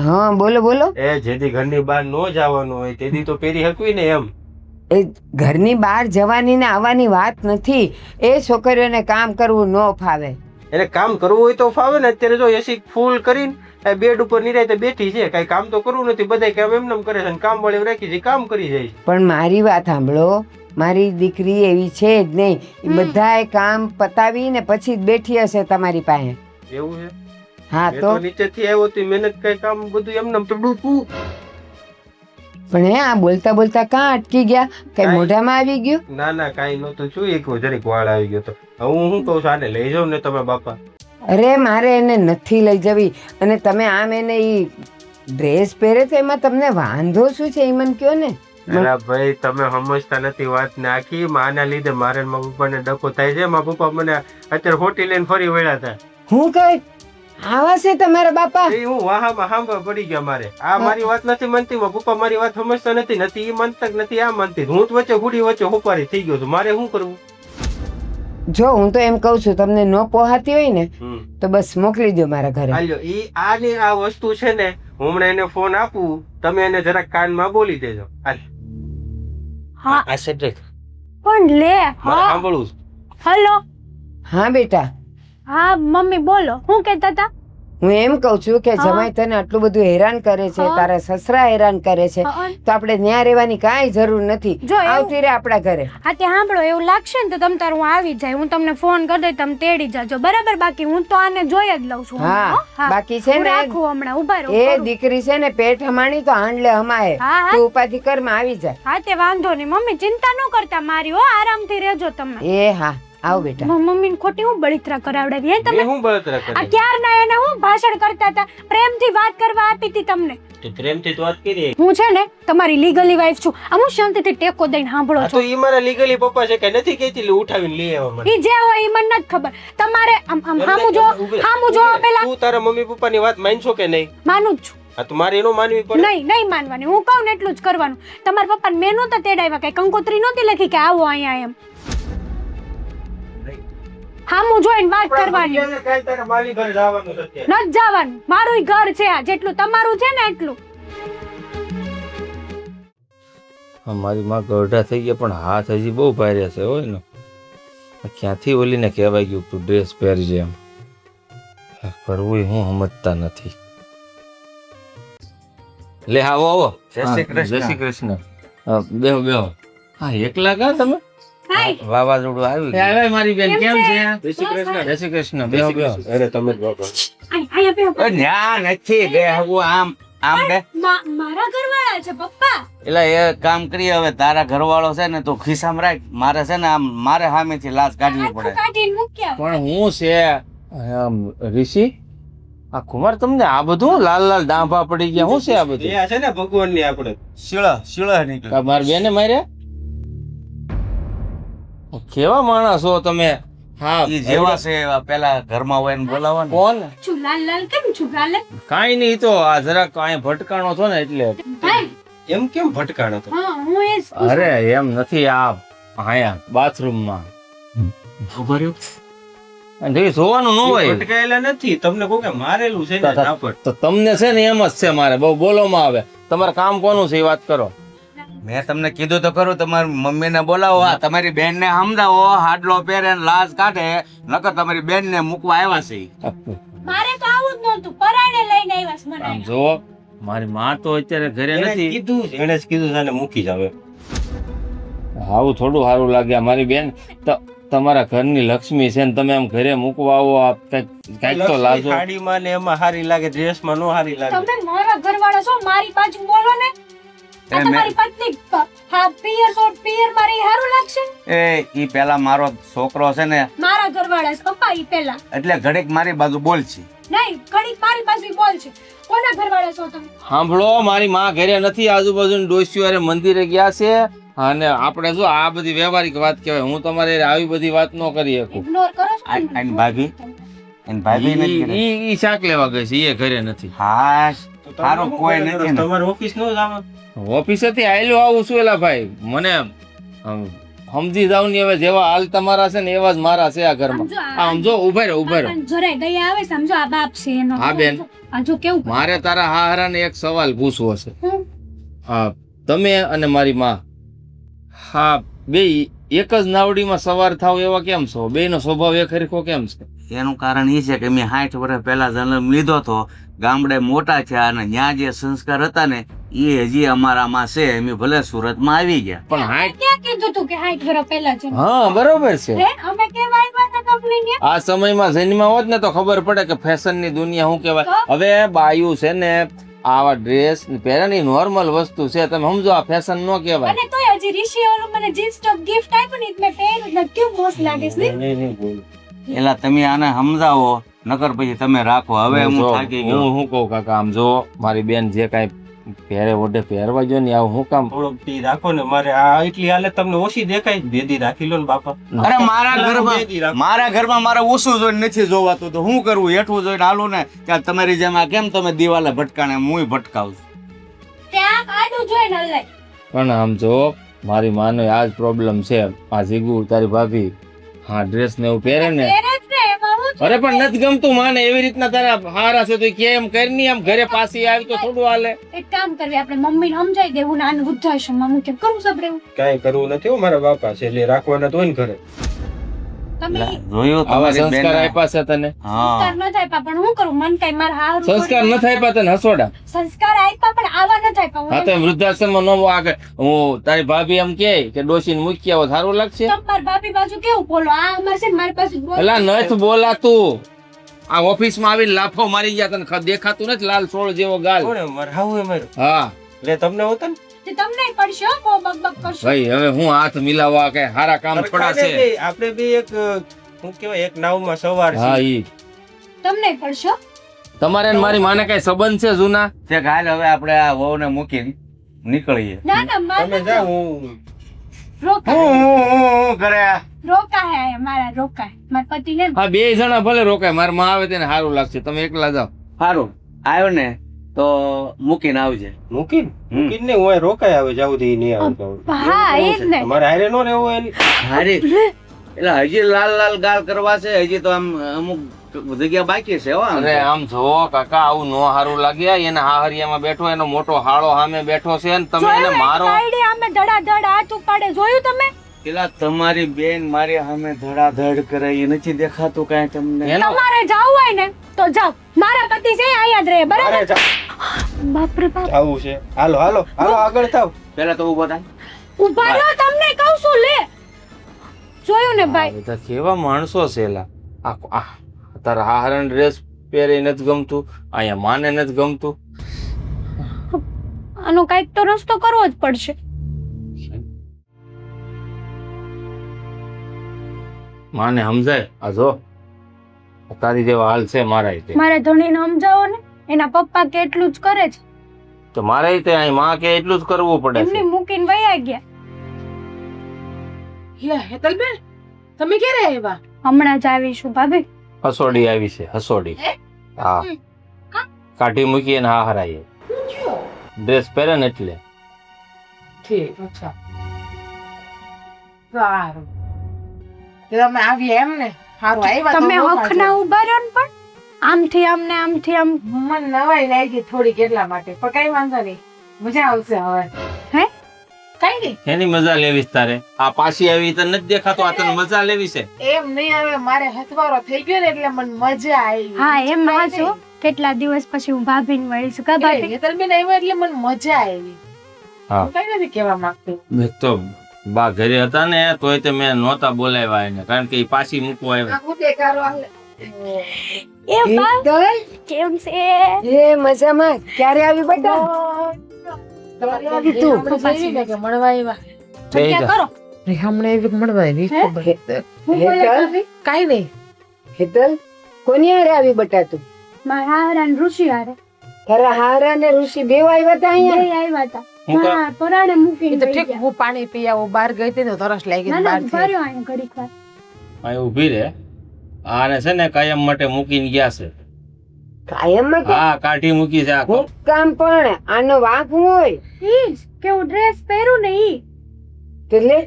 હા બોલો બોલો. એ જેથી ઘરની બહાર નો જવાનું હોય તેથી તો પહેરી શકવી ને એમ. એ ઘરની બહાર જવાની ને આવવાની વાત નથી. એ છોકરીઓને કામ કરવું ન ફાવે. એને કામ કરવું હોય તો ફાવે ને. અત્યારે જો એસી ફૂલ કરીને બેડ ઉપર નિરાતે બેઠી છે. કઈ કામ તો કરવું નથી. બધા કામ એમને કરે છે કામ વાળી રાખી છે કામ કરી જાય છે. પણ મારી વાત સાંભળો. મારી દીકરી એવી છે જ નહીં. એ બધાય કામ પતાવી ને પછી જ બેઠી હશે તમારી પાસે. એવું છે? હા મેં તો નીચેથી આવ્યો તો મહેનત કઈ કામ બધું એમને પડ્યું તું. પણ હે આ બોલતા બોલતા કાં અટકી ગયા? કઈ મોઢામાં આવી ગયું? ના કાઈ નતું. શું એક જરીક વાળ આવી ગયો તો. હું શું કહું છું આને લઈ જાઉં ને તમે બાપા. અરે મારે એને નથી લઈ જવી. અને તમે આમ એને ઈ ડ્રેસ પહેરે તો એમાં તમને વાંધો શું છે એ મને કયો ને. અરે ભાઈ તમે સમજતા નથી વાત ને. આખી આના લીધે મારે ને મારા પપ્પાને ડખો થાય છે. મારા પપ્પા મને અત્યારે હોટી લઈને ફરી વળ્યા હતા. હું કઈ આવા છે તમારા બાપા? એ હું વાહામાં હાંભા પડી ગયા મારે. આ મારી વાત નથી માનતી. મારા પપ્પા મારી વાત સમજતા નથી. નથી એ માનતા નથી આ માનતી. હું જ વચ્ચે હુડી વચ્ચે હોપારી થઈ ગયો છું. મારે શું કરવું? જો હું તો એમ કઉ છું તમને ન પોહાતી હોય ને તો બસ મોકલી દો મારા ઘરે. હાલ્યો ઈ આની આ વસ્તુ છે ને હું હમણાં એને ફોન આપું. તમે એને જરાક કાનમાં બોલી દેજો. હાલ હા આ સેટ પણ લે. મારે સાંભળવું છે. હલો. હા બેટા. હા મમ્મી બોલો. હું કહેતા હતા? હું એમ કઉ છું કે જમાઈ તને આટલું બધું હેરાન કરે છે, તારા સસરા હેરાન કરે છે, તો આપણે ત્યાં રહેવાની કાંઈ જરૂર નથી. આવતી રે આપણા ઘરે. હા તે સાંભળો, એવું લાગશે ને તો તમ તાર હું આવી જાય. હું તમને ફોન કરી દઈ, તમે તેડી જાજો બરાબર. બાકી હું તો આને જોઈ જ લઉં છું. હા બાકી છે ને રાખું હમણાં ઉભા રહો. એ દીકરી છે ને પેટ હમાણી તો હાંડલે હમાય. તું ઉપાધિ કર માં આવી જાય. હા તે વાંધો નહીં મમ્મી, ચિંતા ન કરતા મારી. હો આરામથી રહેજો તમે. એ હા આવ બેટા. મમ્મી ને ખોટી હું બળિત્રા કરાવડાવી હે તમે? હું બળતરા કરી? આ ક્યારના એને હું ભાષણ કરતા હતા? પ્રેમથી વાત કરવા આપી હતી તમને. તો પ્રેમથી વાત કરી. હું છે ને તમારી લીગલી વાઈફ છું. આમ હું શાંતિથી ટેકો દઈને સાંભળો છો. તો ઈ મારા લીગલી પપ્પા છે કે નથી કહેતી ઉઠાવીને લઈ આવવા મને. ઈ જે હોય ઈ મને નથી ખબર. તમારે આમ હામું જો પેલા. તું તારા મમ્મી પપ્પાની વાત માનશો કે નહીં? માનું જ છું. હા તો મારે એનો માનવી પડે. નહીં માનવાની. હું કહું ને એટલું જ કરવાનું. તમારા પપ્પાને મેં નહોતા તેડાવ્યા, કઈ કંકોત્રી નહોતી લખી કે આવો અહીંયા એમ. હામું જોઈને વાત કરવાની. નથી જવાનું. મારું ઘર છે આ. જેટલું તમારું છે ને એટલું. મારી માં ગઢા થઈ ગયા પણ હાથ હજી બહુ ભારે છે હોય ને. ક્યાંથી ઓલીને કહેવાય ગયું તું ડ્રેસ પહેરજે એમ. કરવું હું સમજતા નથી. લે આવો આવો. જય શ્રી કૃષ્ણ. જય શ્રી કૃષ્ણ. બેહો બેહો. હા એકલા કા તમે? વાવાઝોડું આવ્યું. એ મારી બેન કેમ છે? જય શ્રી કૃષ્ણ. જય શ્રી કૃષ્ણ. બેહો બેહો. અરે તમે જ બાપા. અહીંયા બેહો. ન્યા નથી બે હું આમ બે. મારા ઘરવાળા છે પપ્પા. એટલે એ કામ કરીએ હવે. તારા ઘરવાળો છે ને તો ખિસ્સામાં રાખ. મારે છે ને આમ મારે સામેથી લાશ કાઢવી પડે. કાઢીને મૂક્યા. પણ હું છે ઋષિ આ કુમાર તમને આ બધું લાલ લાલ ડાંભા પડી ગયા શું છે આ બધું? એ છે ને ભગવાનની આપણે શીળા નીકળે. મારા બેને માર્યા? કેવા માણસ છો તમે? હા ઈ જેવા છે એવા પેલા ઘરમાં હોય ને બોલાવો ને. કોણ છું લાલ લાલ કેમ છું લાલ કાંઈ નહીં, ઈ તો આ જરાક અહીં ભટકાણો છો ને એટલે. ભાઈ એમ કેમ ભટકાણો તો? હા હું એ જ પૂછું. અરે એમ નથી, આ અહીંયા બાથરૂમમાં ઉભા રહ્યો. અને એ જોવાનું ન હોય ભટકાયેલા નથી, તમને કોકે મારેલું છે ને ઝાપટ. તો તમને છે ને એમ જ છે, મારે બહુ બોલોમાં આવે. તમારે કામ કોનું છે એ વાત કરો. મેં તમને કીધું તો ખરું, તમારી મમ્મીને બોલાવો, આ તમારી બેનને સમજાવો, હાડલો પહેરે ને લાજ કાઢે, નકર તમારી બેનને મૂકવા આવ્યા છે ઈ. મારે તો આવું જ નહોતું પરાણે લઈને આવ્યા છે મને આમ જો મારી માં તો અત્યારે ઘરે એણે જ નથી. કીધું છે, એણે જ કીધું છે આને મૂકી જાવ એમ. આવું થોડું સારું લાગે. મારી બેન તમારા ઘરની લક્ષ્મી છે ને તમે આમ ઘરે મૂકવા આવો, આ કંઈક તો લાજો. સાડીમાં ને એમાં હારી લાગે, ડ્રેસમાં નો હારી લાગે. તમે મારા ઘરવાળા છો મારી બાજુ બોલો ને આ એ મેં- તમારી પત્ની હા પિયર શોટ પિયર મારી હારું લાગશે એ ઈ પેલા મારો છોકરો છે ને, મારા ઘરવાળા છે પપ્પા ઈ પેલા એટલે ઘડીક મારી બાજુ બોલ છે. નહીં ઘડીક મારી બાજુ ઈ બોલ છે કોના ઘરવાળા છો તમે સાંભળો, મારી માં ઘરે નથી, આજુબાજુની ડોસીઓ હારે મંદિરે ગયા છે. અને આપણે જો આ બધી વ્યવહારિક વાત કહેવાય. હું તમારે હારે આવી બધી વાત ન કરી શકું. ઇગ્નોર કરો છો આ- ને? આની ભાભી એની ભાભી નથી ઘરે. ઈ શાક લેવા ગઈ છે, એ ઘરે નથી. હાશ તો તમે સારું શું કોઈ કરો? નથી ને. તમારે ઓફિસ નો જવાનું? ઓફિસેથી આયલો આવું છું એલા ભાઈ. મને સમજી જાવ ને, હવે જેવા હાલ તમારા છે ને એવા જ મારા છે આ ઘરમાં. સમજો આ- આમ જો ઉભા રહો, ઉભા રહો. પણ જરાય ગયા આવે સમજો આ બાપ છે એનો હા, બેન. આ જો કેવું મારે તારા હારાને એક સવાલ પૂછવો છે. હું હા, તમે અને મારી માં, હા, બે એક જ નાવડીમાં સવાર થાવ એવા કેમ છો? બેયનો સ્વભાવ એક હરખો કેમ છે? એનું કારણ એ છે કે મેં 60 વર્ષ પહેલા જન્મ લીધો હતો, ગામડે મોટા છે, અને ત્યાં જે સંસ્કાર હતા ને એ હજી અમારામાં છે. અમે ભલે સુરતમાં આવી ગયા, પણ હાઈટ, ક્યાં કીધું તું કે 60 વર્ષ પહેલા છે હા બરોબર છે. હે અમે કેવા આવ્યા હતા કંપની આ સમયમાં જન્મ્યા હોત ને તો ખબર પડે કે ફેશનની દુનિયા શું કહેવાય. હવે બાયું છે ને આવા ડ્રેસ પહેરે ને નોર્મલ વસ્તુ છે, તમે સમજો આ ફેશન ન કહેવાય. અને તોય હજી ઋષિ ઓલું મને જીન્સ ટોપ ગિફ્ટ આપ્યું ને ઈ મેં પહેર્યું ને કેવું મસ્ત લાગે છે ને? નહીં, નહીં બોલ. એટલે તમે આને સમજાવો, નકર પછી તમે રાખો. હવે હું જો, થાકી ગયો. હું શું કહું કાકા, આમ જો મારી બેન જે કાંઈ પહેરે ઓઢે પહેરવા જો ને આવું હું કામ. થોડોક ટી રાખો ને, મારે આ એટલી હાલત તમને ઓછી દેખાય. બેદી રાખી લો ને બાપા. અરે મારા બેદી ઘરમાં રાખો. મારા ઘરમાં મારે ઓછું જોઈને નથી જોવાતું, તો હું કરું? હેઠું જોઈને હાલું ને ત્યાં તમારી જેમ આ કેમ તમે દિવાલે ભટકાણે હું ભટકાવું છું. ત્યાં આડું જોઈને હલાય પણ આમ જો મારી માનો આ જ પ્રોબ્લેમ છે. આ જીગુ તારી ભાભી હા ડ્રેસ ને એવું પહેરે ને, પહેરે જ ને એમાં હું અરે પણ નથી ગમતું માને. એવી રીતના તારા હારા છે તો કેમ કરની આમ ઘરે પાછી આવી તો થોડું હાલે. એક કામ કરવી આપણે મમ્મીને સમજાઈ દેવું ને આને વૃદ્ધાશ્રમમાં મૂકે કરવું સબરે કાંઈ કરવું નથી હો, મારા બાપા છે એટલે રાખવાના તો હોય ને ઘરે. તમે જોયું આવા તમારી સંસ્કાર બેનને? આપ્યા છે તને? હા સંસ્કાર ન થાય પણ હું કરું મન કઈ મારા હારું સંસ્કાર ન થાય પા તને હસોડા. સંસ્કાર આપ્યા પણ આવા ન થાય હા તો વૃદ્ધાશ્રમમાં ન આગળ હું તારી ભાભી એમ કે ડોશીને મૂકી આવો સારું લાગશે? તમાર ભાભી બાજુ કેવું બોલો આ અમાર છે ને મારી પાસે બોલો એલા નથી બોલાતું. આ ઓફિસમાં આવીને લાફો મારી ગયા, તને દેખાતું નથી લાલ સોળ જેવો ગાલ? કોણે? મારે હાવું એ મારું. હા એટલે તમને હોતા ને તે તમને પડશે હો, બહુ બકબક કરશો ભાઈ હવે હું હાથ મિલાવવા કે હારા કામ થોડા છે. આપણે બે એક શું કહેવાય, એક નાવમાં સવાર હા છે. ઈ તમને પડશે હો. તમારે ને મારી માને કઈ સંબંધ છે જૂના? તે હાલ હવે આપણે આ વહુને મૂકીને નીકળીએ. ના ના મારે તમે જાઓ, હું રોકા હું કરે રોકા હે મારા રોકા મારા પતિ ને હા બે જણા ભલે રોકાય, મારી માં આવે તેને સારું લાગશે. તમે એકલા જાઓ. સારું આવ્યો ને તો મૂકીને આવજે. મૂકીને મૂકીને નહીં, હું અહીં રોકાય આવે જાઉં તો ઈ નહીં આવે તો. હા એ જ ને તમારે હારે નો રહેવું હોય એની. હારી એટલે હજી લાલ લાલ ગાલ કરવા છે, હજી તો આમ અમુક જગ્યા બાકી છે. હો આમ અરે આમ જો કાકા આવું નો સારું લાગે. એના હાહરિયામાં બેઠો, એનો મોટો હાળો સામે બેઠો છે ને તમે એને મારો. સાઈડે આમે ધડાધડ હાથ ઉપાડે જોયું તમે પેલા તમારી બેન મારી સામે ધડાધડ કરે એ નથી દેખાતું કાંઈ તમને? એનો તમારે જાવું હોય ને તો જાવ મારા પતિ છે અહીંયા જ રહે બરાબર અરે જાઓ, બાપ રે બાપ આવું છે. હાલો હાલો હાલો આગળ થાવ. પેલા તો ઉભો થાય. ઉભા રહો તમને કહું છું લે જોયું ને આ ભાઈ બધા કેવા માણસો છે એલા. આ તારા હારણ ડ્રેસ પહેરે નથી ગમતું, અહીંયા માને નથી ગમતું. આનો કઈક તો રસ્તો કરવો જ પડશે માને સમજાય. આ જો તારી જેવા હાલ છે મારા રીતે. મારે ધણીને સમજાવો ને એના પપ્પા કે એટલું જ કરે છે તો મારે રીતે અહીં માં કે એટલું જ કરવું પડે એમને છે. મૂકીને વયા ગયા લે હેતલબેન તમે ક્યારે આવ્યા? હમણાં જ આવીશું ભાભી. હસોડી આવી છે હસોડી. હા કાઢી મૂકી અને હા હરાઈએ ડ્રેસ પહેરે ને એટલે. ઠીક અચ્છા સારું તે તમે આવી એમ ને સારું આવ્યા તમે તો હક ના ઉભા રહ્યો ને પણ આમથી આમ ને આમથી આમ. મને નવાઈ લાગી થોડીક એટલા માટે પણ કઈ વાંધો નહીં મજા આવશે હવે હે કઈ નહીં એની મજા લેવી છે તારે? આ પાછી આવી તને નથી દેખાતો? આ તને મજા લેવી છે? એમ નહીં આવે મારે હથવારો થઈ ગયો ને એટલે મને મજા આવી હા એમ હાચો. કેટલા દિવસ પછી હું ભાભીને મળીશું કા ભાભી? હેતલબેન આવ્યા એટલે મને મજા આવી હા. હું કઈ નથી કહેવા માંગતી મેં તો બા ઘરે હતા ને તોય તે મેં નહોતા બોલાવ્યા એને, કારણ કે એ પાછી મૂકવા આવ્યા. આખું દેખાડો હાલે. એ બા હેતલ, કેમ છે? એ મજામાં ક્યારે આવી બેટા? તમારે આવી તું? હમણાં જેવી ને કે મળવા આવ્યા જગ્યા કરો. હમણાં એવી કે મળવા આવી ખબર હું બોલે હેતલ? ભાભી? કઈ નહીં હેતલ કોની હારે આવી બેટા તું? મારા હારા ને ઋષિ હારે તારા હારા ને ઋષિ બેવ આવ્યા તા બે અહીંયા? આવ્યા હતા. હું કા- હા, પરાણે એ મૂકીને તો વહી ઠીક ગયા. હું પાણી પી આવું બહાર ગઈ હતી ને તરસ લાગી ના ના બહાર ભર્યો અહીંયા ઘડીક વાર. અહીં ઊભી રહે. આને છે ને કાયમ માટે મૂકીને ગયા છે. કાયમ માટે? હા કાઢી મૂકી છે આ. હું કામ પણ આનો વાંક હું હોય ઈ જ કે હું ડ્રેસ પહેરું ને ઈ. એટલે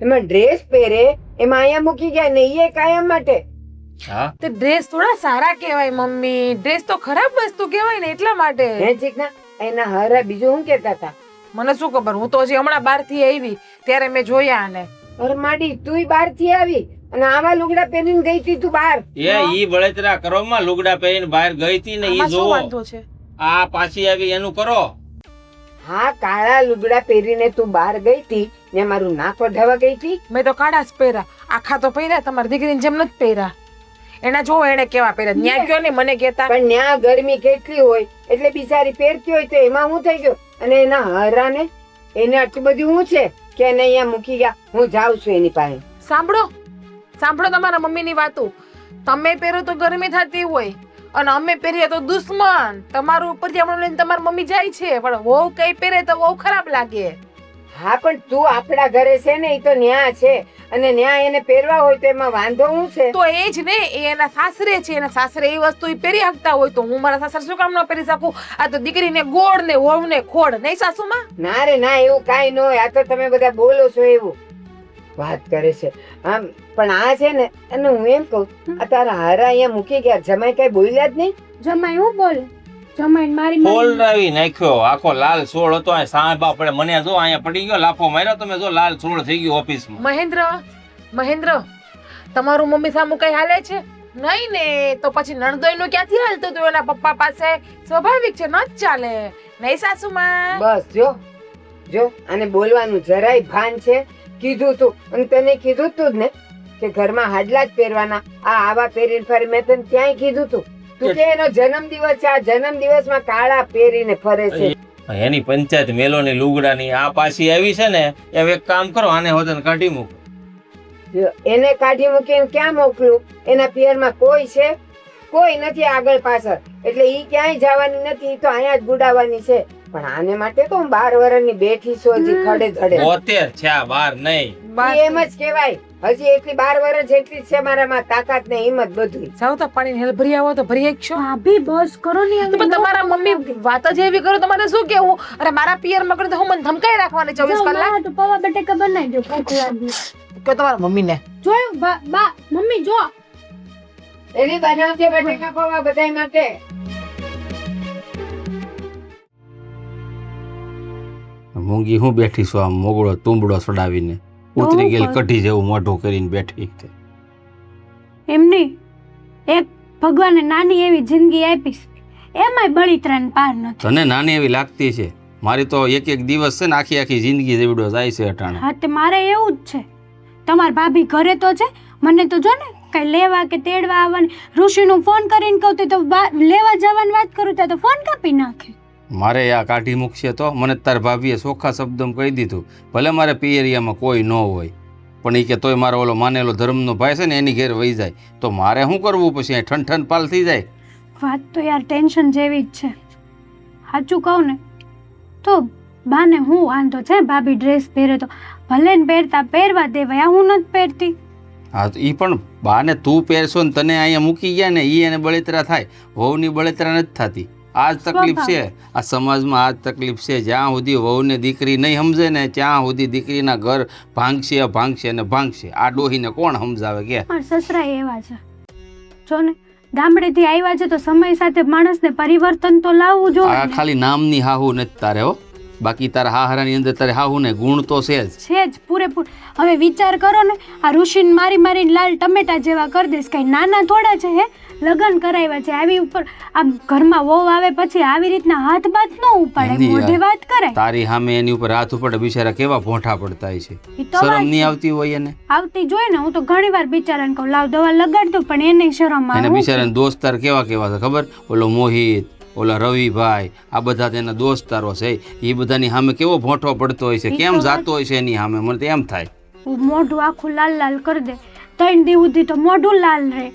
એમાં ડ્રેસ પહેરે એમાં અહીંયા મૂકી ગયા ને એ કાયમ માટે. હા તે ડ્રેસ થોડા સારા કહેવાય મમ્મી ડ્રેસ તો ખરાબ વસ્તુ કહેવાય ને એટલા માટે હે ચીકના એના હારા બીજું શું કેતા હતા? મને શું ખબર હું તો હજી હમણાં બહાર થી આવી ત્યારે મેં જોયા આને અરે માડી તુંય બહાર થી આવી અને આવા લુગડા પહેરીને ગઈ હતી તું બહાર. એ ઈ બળતરા કરો માં લુગડા પહેરીને બહાર ગઈ હતી ને ઈ આમાં શું જોવો. વાંધો છે આ પાછી આવી એનું કરો. હા કાળા લુગડા પહેરીને તું બહાર ગઈ હતી ને મારું નાક વઢાવા ગઈ હતી. મેં તો કાળા જ પહેર્યા આખા તો પહેર્યા તમારી દીકરીને જેમ નથી પહેર્યા એના જો એને કેવા પહેર્યા ન્યા કયો ને મને કહેતા પણ ન્યા ગરમી કેટલી હોય એટલે બિચારી પહેરતી હોય તો એમાં હું થઈ ગયો અને એના હારાને એને આટલું બધું હું છે કે એને અહીંયા મૂકી ગયા હું જાઉં છું એની પાસે. સાંભળો સાંભળો તમારા મમ્મીની વાતો તમે પહેરો તો ગરમી થતી હોય અને અમે પહેરીએ તો દુશ્મન તમારું ઉપર હમણાં લઈને તમારી મમ્મી જાય છે પણ વહુ કઈ પહેરે તો બહુ ખરાબ લાગે હા પણ તું આપણા ઘરે છે ને એ તો ન્યા છે અને ન્યા એને પહેરવા હોય તો એમાં વાંધો હું છે? તો એ જ ને એ એના સાસરે છે એના સાસરે એ વસ્તુ ઈ પહેરી શકતા હોય તો હું મારા સાસરે શું કામ ન પહેરી શકું આ તો દીકરીને ગોળ ને વહુ ને ખોડ નહીં સાસુમાં ના રે ના એવું કાંઈ ન હોય. આ તો તમે બધા બોલો છો એવું વાત કરે છે આમ પણ આ છે ને અને હું એમ કહું આ તારા હારા અહીંયા મૂકી ગયા જમાઈ કઈ બોલ્યા જ નહીં? જમાઈ હું બોલે? જમાઈ મારી ફોલરાવી નાખ્યો આખો લાલ સોળ હતો. આ સાંભા પડે મને જો અહીંયા પડી ગયો લાફો માર્યો તમે જો લાલ સોળ થઈ ગયો ઓફિસમાં. મહેન્દ્ર તમારું મમ્મી સામું કઈ હાલે છે નહીં ને તો પછી નણદોઈ નું ક્યાંથી હાલતું હતું એના પપ્પા પાસે સ્વાભાવિક છે ન જ ચાલે નહીં સાસુમાં બસ જો આને બોલવાનું જરાય ભાન છે? કીધું તું અને તને કીધું તું જ ને કે ઘરમાં હાડલા જ પહેરવાના આ આવા પહેરીને ફરે. મેં તને ક્યાંય કીધું તું તું કે એનો જન્મદિવસ છે આ જન્મદિવસમાં કાળા પહેરીને ફરે છે. એની પંચાયત મેલોની લુગડાની આ પાછી આવી છે ને એમ એક કામ કરો આને હોતન કાઢી મૂકો. જો, એને કાઢી મૂકીને ક્યાં મોકલું? એના પિયરમાં કોઈ છે? કોઈ નથી આગળ પાછળ એટલે ઈ ક્યાંય જવાની નથી. ઈ તો અહીંયા જ ગુડાવાની છે. પણ આને માટે તો હું 12 વર્ષની બેઠી છું હજી ખડે ધડે. 72 છે આ 12 નહીં. બસ. ઈ એમ જ કહેવાય હજી એટલી 12 વર્ષ જેટલી જ છે મારામાં તાકાત ને હિંમત બધું. જાઓ તો પાણી હેલ ભરી આવો તો ભરી શકશો ભાભી બસ કરો ને તો પણ તમારા મમ્મી વાત જ એવી કરો તમારે શું કેવું અરે મારા પિયર માં તો હું મને ધમકાઈ રાખવાની 24 કલાક તો પૌવા બટેકા બનાવી દો ભૂખ લાગી. કે તમારા મમ્મી ને જોયું બા મમ્મી જો એની બનાવજે બટેકા પૌવા બધાય માટે. મૂંગી હું બેઠી છું આમ મોગળો તુંબડો ચડાવીને ઉતરી ગયેલ કઢી જેવું મોઢું કરીને બેઠી. એમ નહીં એક ભગવાને નાની એવી જિંદગી આપીશ એમાંય બળિતરાને પાર નથી. તને નાની એવી લાગતી છે મારી તો એક એક દિવસ છે ને આખી આખી જિંદગી જેવડો જાય છે અટાણે. હા તે મારે એવું જ છે. તમાર ભાભી ઘરે તો છે મને તો જો ને કઈ લેવા કે તેડવા આવવાની ઋષિનું ફોન કરીને કહું તો લેવા જવાની વાત કરું તો ફોન કાપી નાખે. મારે આ કાઢી મૂકશે તો મને તાર ભાભીએ ચોખ્ખા શબ્દમાં કહી દીધું ભલે મારે પિયરિયામાં કોઈ ન હોય પણ એ કે તોય મારો ઓલો માનેલો ધર્મનો ભાઈ છે ને એની ઘેર વહી જાય તો મારે શું કરવું પછી અહીં ઠંઠન પાલ થઈ જાય. વાત તો યાર ટેન્શન જેવી જ છે. સાચું કહું ને તો બાને હું વાંધો છે ભાભી ડ્રેસ પહેરે તો ભલે ને પહેરતા પહેરવા દેવાય હું નથી પહેરતી. હા તો ઈ પણ બાને તું પહેરશો ને તને અહીંયા મૂકી ગયા ને ઈ એને બળેતરા થાય, વહુની બળેતરા નથી થતી. આ જ તકલીફ છે આ સમાજમાં, આ જ તકલીફ છે. જ્યાં સુધી વહુને દીકરી નહીં સમજે ને ત્યાં સુધી દીકરીના ઘર ભાંગશે ને ભાંગશે. આ ડોહીને કોણ સમજાવે કે? મારા સસરા એવા છે, જો ને ગામડેથી આવ્યા છે તો સમય સાથે માણસને પરિવર્તન તો લાવવું આ જોઈએ ને. ખાલી નામની હાહુ નથી તારે હો, બાકી તારા હાહરાની અંદર તારે હાહુ ને ગુણ તો છે જ. છે જ પૂરેપૂર. હવે વિચાર કરો ને, આ ઋષિને મારીને લાલ ટમેટા જેવા કરી દેશ. કઈ નાના થોડા છે હે? લગ્ન કરાવ્યા છે, આવી ઉપર આમ ઘરમાં વહુ આવે પછી આવી રીતના હાથ બાથ ન ઉપાડે, નથી મોઢે યાર. વાત કરાય. તારી સામે એની ઉપર હાથ ઉપડે, બિચારા કેવા ભોંઠા પડતા હોય છે. ઈ તો વાત શરમ નહીં છે. આવતી હોય એને? આવતી જોઈ ને, હું તો ઘણી વાર બિચારાને કહું લાવ દવા લગાડ દો, પણ એને શરમ આવે. એને હું બિચારાને દોસ્તાર કેવા કેવા છે ખબર? ઓલો મોહિત, ઓલા રવિભાઈ, આ બધા તેના દોસ્તારો છે. એ બધાની સામે કેવો ભોંઠો પડતો હોય છે, ઈ કેમ તો વાત. જાતો હોય છે એની સામે? મને તો એમ થાય. મોઢું આખું લાલ લાલ કરી દે, 3 દી સુધી તો મોઢું લાલ રહે.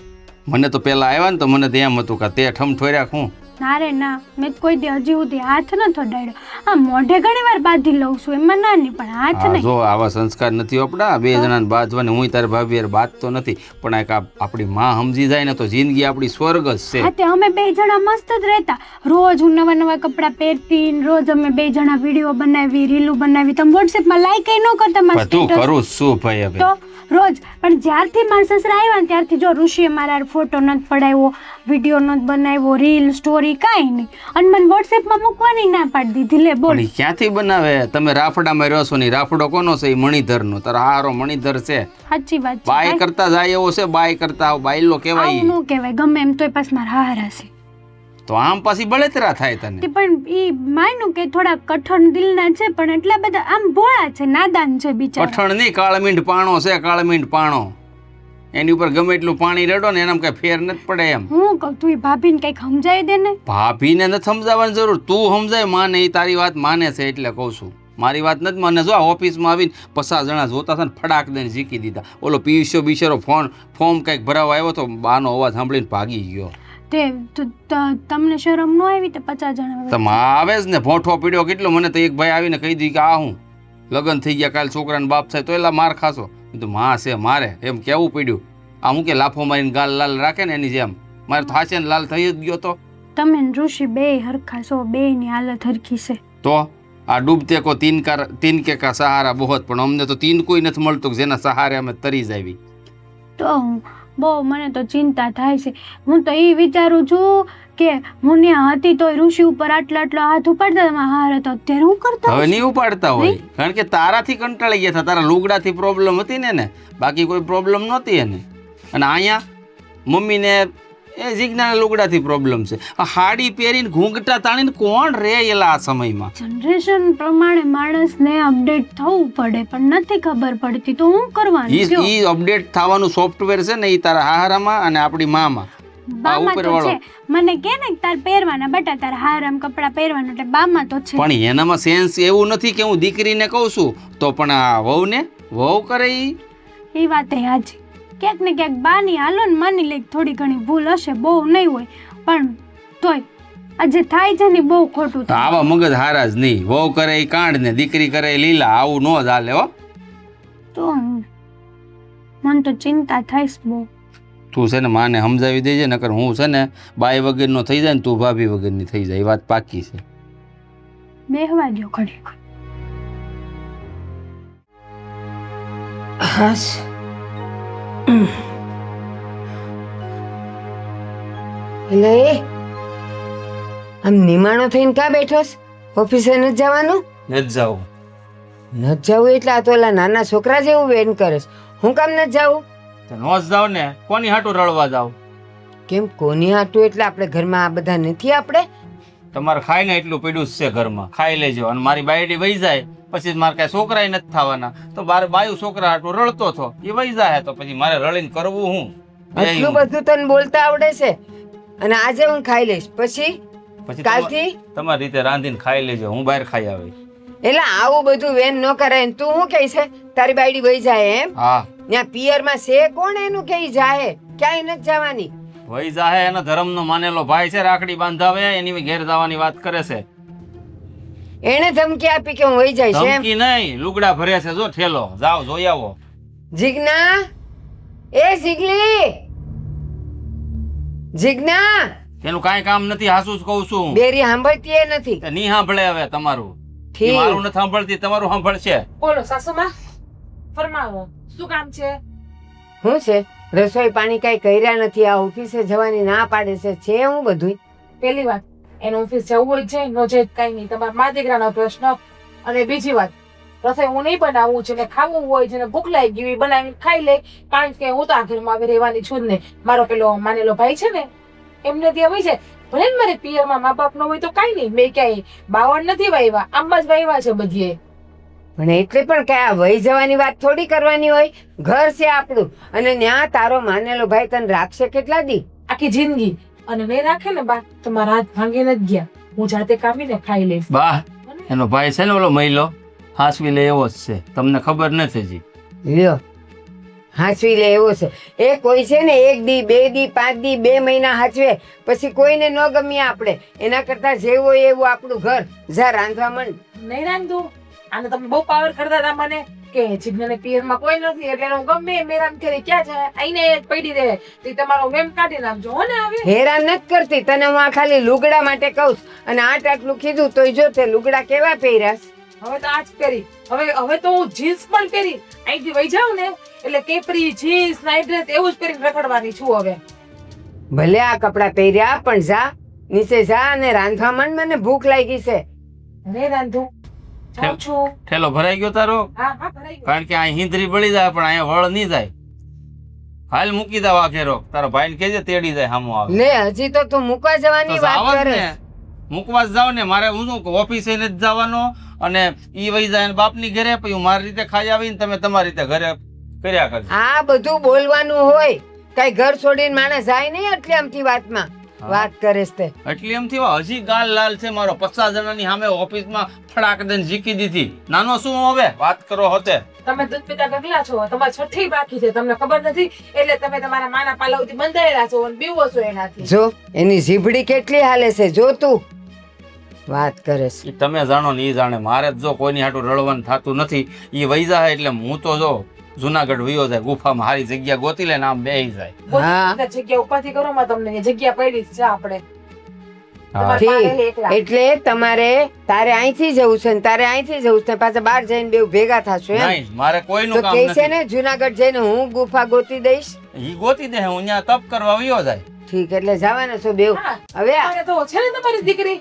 મને તો પેલા આવ્યા ને તો મને તો એમ હતું કે તે ઠમઠોર્યા હું. ના રે ના, મેં તો કોઈ દી હજી સુધી હાથ ન અડાડ્યો. આ મોઢે ઘણી વાર બાંધી લઉં છું, એમાં નાની, પણ હાથ હા નહીં. જો આવા સંસ્કાર નથી આપણા બે જણાને બાંધવાને. હું તારે ભાભી યાર બાંધતો નથી, પણ આ એક આપણી માં સમજી જાય ને તો જિંદગી આપણી સ્વર્ગ જ છે. હા, તે અમે 2 જણા મસ્ત જ રહેતા. રોજ હું નવા નવા કપડાં પહેરતી, ને રોજ અમે 2 જણા વિડીયો બનાવી, રીલું બનાવી. તમે વોટ્સએપમાં લાઈક ન કરતા મારા પણ તું status. કરું જ શું ભાઈ હવે? તો રોજ. પણ જ્યારથી મારા સસરા આવ્યા ને ત્યારથી જો ઋષિએ મારા ફોટો નથી પડાવ્યો, વિડીયો નથી બનાવ્યો, રીલ સ્ટોરી કાંઈ નહીં. અને મને વોટ્સએપમાં મૂકવાની ના પાડી દીધી. લે બોલ. પણ ઈ ક્યાંથી બનાવે? તમે રાફડામાં રહ્યો છો ને, રાફડો કોનો છે? એ મણિધરનો. તારો હારો મણિધર છે. સાચી વાત છે. બાય કરતા જાય એવો છે, બાય કરતા આવ બાયલો કહેવાય આવું ઈ. ન કહેવાય, ગમે એમ તોય પાછ મારા હારા છે. તો આમ પાછી બળતરા થાય તને. તે પણ ઈ માન્યું કે થોડા કઠણ દિલના છે, પણ એટલા બધા આમ ભોળા છે, નાદાન છે બિચારા. કઠણ નહીં, કાળમીંડ પાણો છે, કાળમીંડ પાણો. એની ઉપર ગમે એટલું પાણી રેડો ને એનામાં કઈ ફેર નથી પડે એમ. હું કહું તું ઈ ભાભીને કંઈક સમજાવી દે ને. ભાભીને નથી સમજાવવાની જરૂર, તું સમજાય માને. એ તારી વાત માને છે એટલે કહું છું, મારી વાત નથી માને. જો આ ઓફિસમાં આવીને 50 જણા જોતા હતા ને ફડાક દઈને ઝીકી દીધા. ઓલો પિયુષો બિચારો ફોર્મ કંઈક ભરાવા આવ્યો તો બાનો અવાજ સાંભળીને ભાગી ગયો. તે તમને શરમ ન આવી? તે 50 જણા તો આવે જ ને, ભોંઠો પીડ્યો કેટલો. મને તો એક ભાઈ આવીને કહી દીધું કે આ હું લગ્ન થઈ ગયા, કાલ છોકરાને બાપ થાય તો એલા માર ખાશો. તો માં છે મારે એમ કેવું પડ્યું. આ હું કે લાફો મારીને ગાલ લાલ રાખે ને એની જેમ મારે તો હાચે ને લાલ થઈ જ ગયો. તો તમે ને ઋષિ 2 હરખા છો, 2 ની હાલત હરખી છે. તો આ ડૂબતે કો તીન કે કા સહારા બહોત, પણ અમને તો તીન કોઈ નથી મળતું કે જેના સહારે અમે તરી જાવી. તો બહુ મને તો ચિંતા થાય છે. હું તો એ વિચારું છું કે હું ત્યાં હતી તો ઋષિ ઉપર આટલો હાથ ઉપાડતા હતા, હાર હતો, અત્યારે હું કરતા હવે હશે? નહીં ઉપાડતા હોય, કારણ કે તારાથી કંટાળી ગયા હતા. તારા લુગડાથી પ્રોબ્લેમ હતી ને બાકી કોઈ પ્રોબ્લેમ નહોતી એને. અને અહીંયા મમ્મીને એ જીજ્ઞાના લુગડાથી પ્રોબ્લેમ છે. આ હાડી પહેરીને ઘૂંઘટા તાણીને કોણ રે એલા આ સમયમાં? જનરેશન પ્રમાણે માણસને અપડેટ થવું પડે, પણ નથી ખબર પડતી તો હું કરવાનું કયો? ઈ અપડેટ થવાનું સોફ્ટવેર છે ને, એ તારા હારામાં અને આપણી મામાં. બામાં તો ઉપરવાળો. છે. મને કે ને તાર પહેરવાના બટા, તાર હારામ કપડા પહેરવાના, એટલે બામાં તો છે. પણ એનામાં સેન્સ એવું નથી કે હું દીકરીને કહું છું તો પણ આ વહુ કરે ઈ. એ વાત એ હાજી. ક્યાંક ને ક્યાંક બાની હાલો ને માની લે થોડી ઘણી ભૂલ હશે, બહુ નહીં હોય, પણ તોય આજે થાય છે ને બહુ ખોટું તો થાય. આવા મગજ હારા જ નહીં. વહુ કરે ઈ કાંડ ને દીકરી કરે ઈ લીલા, આવું ન જ હાલે હો. તો મને તો ચિંતા થાય છે બહુ. તું છે ને માને સમજાવી દેજે, નકર હું છે ને બાઈ વગરનો થઈ જાય ને તું ભાભી વગરની થઈ જાય. એ વાત પાકી છે. બેહવા દ્યો ઘડીક. હાશ. એટલે આમ નિમાણો થઈને ક્યાં બેઠોસ? ઓફિસે નથી જવાનું? નથી જાવ. નથી જવું એટલે આ તો ઓલા નાના છોકરા જેવું વેન કરે છે. હું કામ નથી જવું? નો જ જાવ ને, કોની હાટું રળવા જાવ? કેમ કોની હાટું? એટલે આપણે ઘરમાં આ બધા નથી આપણે? તમારે ખાઈને એટલું પડ્યું જ છે ઘરમાં, ખાઈ લેજો. અને મારી બાયડી વહી જાય પછી મારે કાંઈ છોકરાય નથી થવાના, તો બાર બાયું છોકરા હાટું રડતો થો, એ વહી જાય તો પછી મારે રળીને કરવું હું? આટલું બધું તને બોલતા આવડે છે? અને આજે હું ખાઈ લઈશ, પછી પછી કાલથી તમારી રીતે રાંધીને ખાઈ લેજો, હું બહાર ખાઈ આવી. એટલે આવું બધું વેન ન કરે ને તું શું કહે છે? તારી બાયડી વહી જાય એમ? હા, ત્યાં પિયરમાં છે કોણ એનું કે જાય? ક્યાંય નથી જવાની. વહી જાહે. એનો ધર્મનો માનેલો ભાઈ છે, રાખડી બાંધાવે, એની ઘેર જવાની વાત કરે છે. એને ધમકી આપી કે હું વહી જઈશ એમ? ધમકી નહીં, લુગડા ભરે છે જો ઠેલો. જાઓ જોઈ આવો. જીજ્ઞા, એ જીગલી, જીજ્ઞા, એનું કાંઈ કામ નથી, હાસું જ કહું છું. બેરી સાંભળતી એ નથી. તે નહીં સાંભળે હવે તમારું. ઈ ઠીક. મારું નથી સાંભળતી, તમારું સાંભળશે. બોલો સાસુમાં, ફરમાવો, શું કામ છે? શું છે? રસોઈ પાણી કઈ કર્યા નથી. આ ઓફિસે જવાની ના પાડે છે હું બધું? પહેલી વાત, એનું ઓફિસ જવું હોય છે, નો છે કઈ નહીં, તમારા મા દીકરાનો પ્રશ્ન. અને બીજી વાત, રસોઈ હું નહીં બનાવું છે ને ખાવું હોય છે ને ભૂખ લાગી ગઈ હોય, બનાવીને ખાઈ લે, કારણ કે હું તો આ ઘરમાં આવી રહેવાની છું જ ને. મારો પેલો માનેલો ભાઈ છે ને, એમને ત્યાં હોય છે. ભલે ને મારે પિયરમાં મા બાપ નો હોય તો કઈ નહીં, મેં ક્યાંય બાવળ નથી વાવ્યા, આંબા જ વાવ્યા છે બધીએ. પણ એટલે પણ કઈ આ વહી જવાની વાત થોડી કરવાની હોય. ઘર છે આપણું, અને ન્યા તારો માનેલો ભાઈ તને રાખશે કેટલા દી? આખી જિંદગી. અને નહીં રાખે ને બા, તો મારા હાથ ભાંગીને જ ગયા. હું જાતે કાપીને ખાઈ લઈશ. બા, એનો ભાઈ છે ને ઓલો મહિલો, હાસવી લે એવો જ છે, તમને ખબર નથી હજી. લ્યો, હાચવી લે એવો છે. એ કોઈ છે ને 1 દી 2 દી 5 દી 2 મહિના હાચવે, પછી કોઈને ન ગમીએ આપણે. એના કરતા જેવું હોય એવું આપણું ઘર. જા રાંધવા માંડ. નહીં રાંધું. આને તમે બહુ પાવર કરતા હતા મને કે જીજ્ઞાને પિયરમાં કોઈ નથી એટલે હું ગમે મેરામ કરી ક્યાં જાય આઈને પડી રહે. તે તમારો મેમ કાઢી નાખજો હો ને. હવે હેરાન નથી કરતી તને, હું આ ખાલી લુગડા માટે કહું છું. અને આટલું કીધું તોય જો તે લુગડા કેવા પહેર્યા. હવે તો આજ પહેરી, હવે તો હું જીન્સ પણ પહેરી, અહીંથી વહી જાઉં ને એટલે કેપરી જીન્સ નાઇટ ડ્રેસ એવું જ પહેરીને રખડવાની છું હવે. ભલે આ કપડા પહેર્યા, પણ જા નીચે જા અને રાંધવા માંડ. મને ભૂખ લાગી છે. નહીં રાંધું, જાઉં છું. ઠેલો ભરાઈ ગયો તારો? હા હા ભરાઈ ગયું. કારણ કે આ હિંદરી બળી જાય પણ અહીંયા વળ નહીં જાય. હાલ મૂકી દો આ ફેરો, તારો ભાઈ ને કેજે તેડી જાય સામો આવે. લે હજી તો તું મૂકવા જવાની તો વાત જાવ જ કરે. ને, મૂકવા જ જાવ ને. મારે હું શું ઓફિસે નથી જવાનો, અને ઈ વહી જાય બાપની ઘરે, પછી હું મારી રીતે ખાઈ આવીને તમે તમારી રીતે ઘરે કર્યા કરજો. આ બધું બોલવાનું હોય. કઈ ઘર છોડીને માણસ જાય નહીં એટલે આમથી વાતમાં વાત કરે છે તે. એટલે એમ થયું હજી ગાલ લાલ છે મારો. 50 જણાની સામે ઓફિસમાં ફડાક દઈને જીકી દીધી. નાનો શું હવે વાત કરો હોતે. તમે દૂધ પીતા ગગલા છો, તમારી છઠ્ઠી બાકી છે, તમને ખબર નથી એટલે તમે તમારા માના પાલવથી બંધાયેલા છો અને બીવો છો એનાથી. જો એની જીભડી કેટલી હાલે છે, જો તું વાત કરે છે. ઈ તમે જાણો ને ઈ જાણે. મારે જ જો કોઈની હાટું રળવાનું થતું નથી. ઈ વહી જાય એટલે હું તો જો જુનાગઢ વયો જાય, ગુફામાં હારી જગ્યા ગોતી લે ને આમ બેહી જાય. હા. બધી જગ્યા ઉપાથી કરો માં, તમને જગ્યા પડી છે આપણે. હા. તમારે પાસે ઠીક. એકલા. એટલે તમારે તારે અહીંથી જવું છે ને તારે અહીંથી જવું છે, પાછા બહાર જઈને બેવ ભેગા થશો એમ? નહીં, મારે તો કોઈનું કામ કે છે નથી. ને જુનાગઢ જઈને હું ગુફા ગોતી દઈશ. ઈ ગોતી દે, હું ત્યાં તપ કરવા વયો જાય. ઠીક, એટલે જવાના છો બેવ. હા, હવે આ તમારે તો છે ને તમારી દીકરી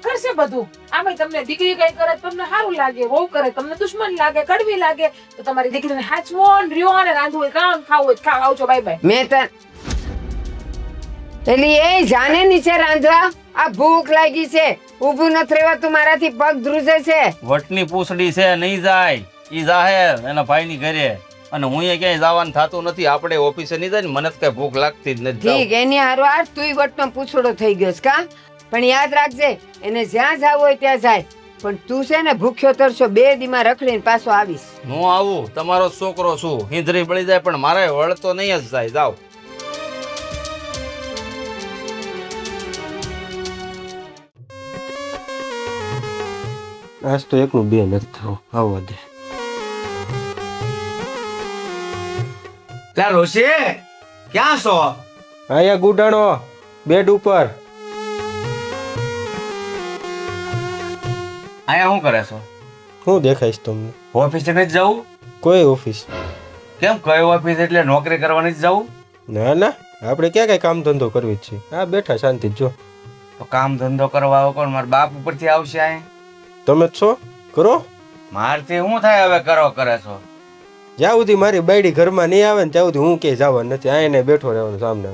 કરશે બધું. આમાં તમને દીકરી કઈ કરે તો તમને સારું લાગે, વહુ કરે તમને દુશ્મન લાગે, કડવી લાગે, તો તમારી દીકરીને હાચવો ને રહ્યો ને રાંધવું હોય કામ ખાવું હોય ખાવ. આવજો, બાય બાય. મેં તને એલી એ જાને નીચે રાંધવા. આ ભૂખ લાગી છે, ઊભું નથી રહેવાતું, મારાથી પગ ધ્રુજે છે. વટની પૂછડી છે, નહીં જાય. ઈ જાહેર એના ભાઈની ઘરે, અને હું અહીંયા ક્યાંય જવાનું થતું નથી. આપણે ઓફિસે નહીં જાય ને, મને તો કઈ ભૂખ લાગતી જ નથી. ઠીક, એની હારવાર તુંય વટનો પૂછડો થઈ ગયો છે કા? પણ યાદ રાખજે, એને જ્યાં જાવ હોય ત્યાં જાય, પણ તું છે ને ભૂખ્યો તરશો 2 દીમાં રખડીને પાછો આવીશ. હું આવું, તમારો છોકરો છું. હિંદરી બળી જાય પણ મારે વળતો નહીં જ જાય. જાઓ. આજ તો એકનું બે નથી થયું. આવવા દે. ત્યાં રોશે ક્યાં છો? અહીંયા ગુડાણો બેડ ઉપર. અહીંયા શું કરે છો? શું દેખાઈશ તમને? ઓફિસે નથી જવું? કોઈ ઓફિસ? કેમ કઈ ઓફિસ એટલે નોકરી કરવાની જ જવું? ના ના, આપણે ક્યાં કઈ કામ ધંધો કરવી જ છે. હા બેઠા શાંતિ જો. તો કામ ધંધો કરવા આવો કોણ? મારા બાપ ઉપરથી આવશે અહીં? તમે જ છો, કરો. મારથી શું થાય હવે કરો કરે છો? જ્યાં સુધી મારી બાયડી ઘરમાં નહીં આવે ને ત્યાં સુધી હું ક્યાંય જવાનું નથી. આઈને બેઠો રહેવાનું સામને.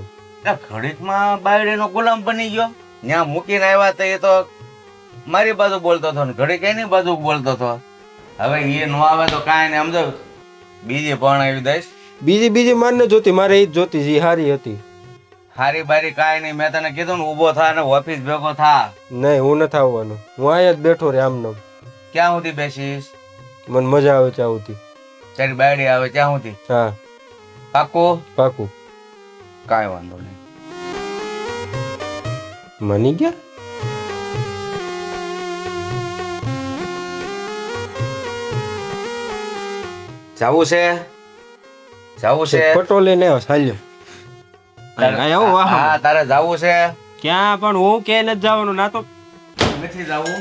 ઘડીકમાં બાયડીનો ગુલામ બની ગયો. ત્યાં મૂકીને આવ્યા તો એ તો મારી બાજુ બોલતો હતો ને ઘડીક એની બાજુ બોલતો હતો. હવે એ ન આવે તો કાંઈ ને સમજો બીજી પણ આવી દઈશ. બીજી મારને જોતી, મારે એ જ જોતી જે હારી હતી. હારી બારી કાંઈ નહીં. મેં તને કીધું ને ઊભો થા ને ઓફિસ ભેગો થા. નહીં, હું નથી આવવાનું. હું અહીંયા જ બેઠો રે આમને. ક્યાં સુધી બેસીશ? મને મજા આવે ત્યાં સુધી. તારી બાયડી આવે ત્યાં સુધી? હા પાકું? પાકું. કાંઈ વાંધો નહીં. મની ગયા. જવું છે? જાવું છે પટોલે ને ચાલ્યો આવો વાહ હા તારે જાવું છે ક્યાં પણ હું કે નથી જવાનું ના તો નથી જાવું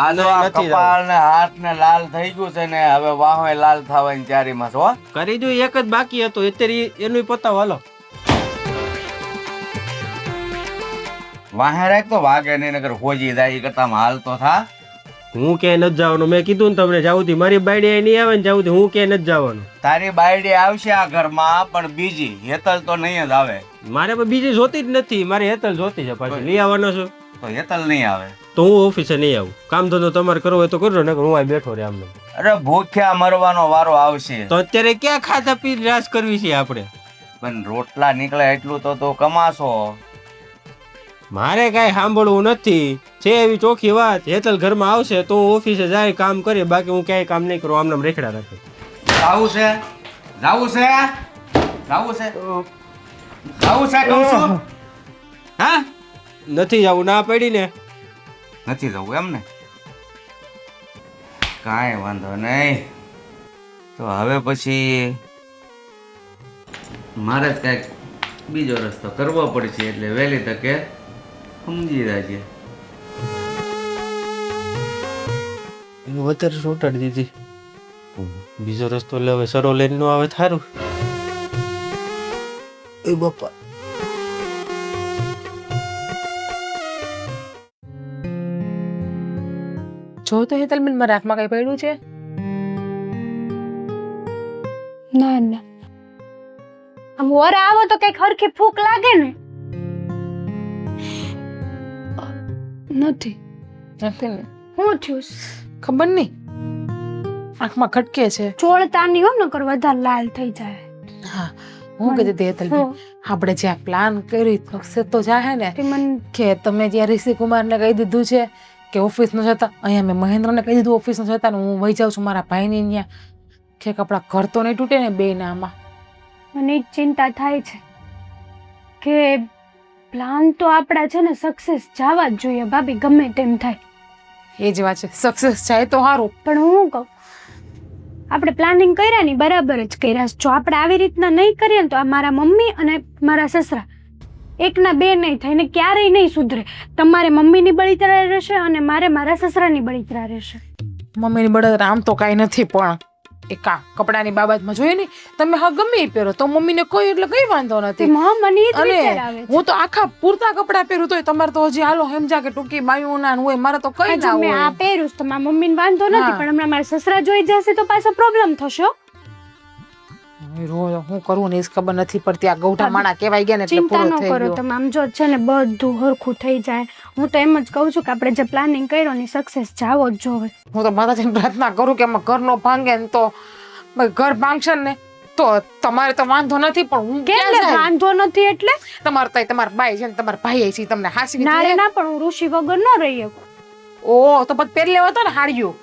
આ જો આ નથી કપાળ ને હાથ ને લાલ થઈ ગયું છે ને હવે વાહોય લાલ થવાની તૈયારીમાં છો કરી દઉં એક જ બાકી હતો અત્યારે એનું પતાવ હાલો વાહે રાખ તો વાગે નહીં નગર હોજી જાય કરતા હાલ તો થા હું કે નથી જવાનું મેં કીધું ને તમને જાવું થી મારી બાયડી નહીં આવે ને જાવું હું કે નથી જવાનું તારી બાયડી આવશે આ ઘરમાં પણ બીજી હેતલ તો નહીં જ આવે મારે પણ બીજી જોતી જ નથી મારે હેતલ જોતી છે પાછી લઈ આવવાનો છું તો હેતલ નહીં આવે તો હું ઓફિસે નહીં આવું કામ ધંધો તમારે કરવો હોય તો કરજો ને હું અહીં બેઠો રે આમને અરે ભૂખ્યા મરવાનો વારો આવશે તો અત્યારે ક્યાં ખાધા પી રાસ કરવી છે આપણે પણ રોટલા નીકળે એટલું તો કમાશો મારે કાંઈ સાંભળવું નથી છે એવી ચોખ્ખી વાત હેતલ ઘરમાં આવશે તો હું ઓફિસે જાય કામ કરે બાકી હું ક્યાંય કામ નહીં કરું આમને રેખડા રાખે જાવું છે જાવું છે જાવું છે જાવું છે કહું છું હા નથી જવું ના પડી ને નથી જવું એમ ને કાંઈ વાંધો નહીં તો હવે પછી મારે જ કાંઈક બીજો રસ્તો કરવો પડશે એટલે વહેલી તકે સમજી રાખજે એનું વધારે સોટાડી દીધી બીજો રસ્તો એટલે હવે સરો લઈને નો આવે થારું એ બાપા જો તો હેતલબેન મારા હાથમાં કઈ પડ્યું છે? ના ના આમ વર આવો તો કઈક હરખી ફૂંક લાગે ને નથી નથી ને? હું થયું ખબર નહીં, આંખમાં ખટકે છે. ચોળતા નહીં હો નકર વધારે લાલ થઈ જાય. હા હું કીધી હતી હેતલબેન આપણે જ્યાં પ્લાન કરી સક્સેસ તો જાહે ને કે તમે જ્યાં ઋષિકુમારને કહી દીધું છે કે ઓફિસ ન જતા, અહીંયા મેં મહેન્દ્રને કહી દીધું ઓફિસ ન જતા ને હું વહી જાઉં છું મારા ભાઈની ત્યાં કે કપડા ઘર તો નહીં તૂટે ને બે નામાં. મને ચિંતા થાય છે કે પ્લાન તો આપણા છે ને સક્સેસ જવા જ જોઈએ ભાભી, ગમે તેમ થાય. એ જ વાત છે, સક્સેસ જાય તો સારું. પણ હું કહું આપણે પ્લાનિંગ કર્યા ને બરાબર જ કર્યા. જો આપણે આવી રીતના નહીં કરીએ ને તો આ મારા મમ્મી અને મારા સસરા એકના બે નહીં થઈને ક્યારેય નહીં સુધરે. તમારે મમ્મીની બળતરા રહેશે અને મારે મારા સસરાની બળતરા રહેશે. મમ્મીની બળતરા આમ તો કાંઈ નથી, પણ એક આ કપડાની બાબતમાં જોઈએ ને તમે હા ગમે એ પહેરો તો મમ્મીને કોઈ એટલે કઈ વાંધો નથી. મને એ જ અને વિચાર આવે છે. હું તો આખા પૂરતા કપડા પહેરું તોય તમારે તો હજી હાલો સમજા કે ટૂંકી બાયું ના હોય, મારે તો કઈ ના મેં આ હોય. પહેર્યું છે તો મારા મમ્મીને વાંધો નથી, હા. પણ હમણાં મારા સસરા જોઈ જશે તો પાછો પ્રોબ્લેમ થશે હો. રોજ હું કરવું ને એ જ ખબર નથી પડતી. આ ગૌઠા માણા કહેવાય ગયા ને એટલે ચિંતા પૂરો ન થઈ કરો ગયો. તમે. આમ જો છે ને બધું હરખું થઈ જાય. હું તો એમ જ કહું છું કે આપણે જે પ્લાનિંગ કર્યો ને સક્સેસ જાવો જ જોવે. હું તો માતાજીને પ્રાર્થના કરું કે એમાં ઘર નો ભાંગે ને તો ભાઈ ઘર ભાંગશે ને તો તમારે તો વાંધો નથી, પણ હું ક્યાં એટલે જાય? વાંધો નથી એટલે તમારે તો તમારા ભાઈ છે ને તમારા ભાઈ છે તમને હાસી ના રે ના, પણ હું ઋષિ વગર ન રહી શકું. ઓ તો પછી પહેરી લેવા તો ને હાડિયું,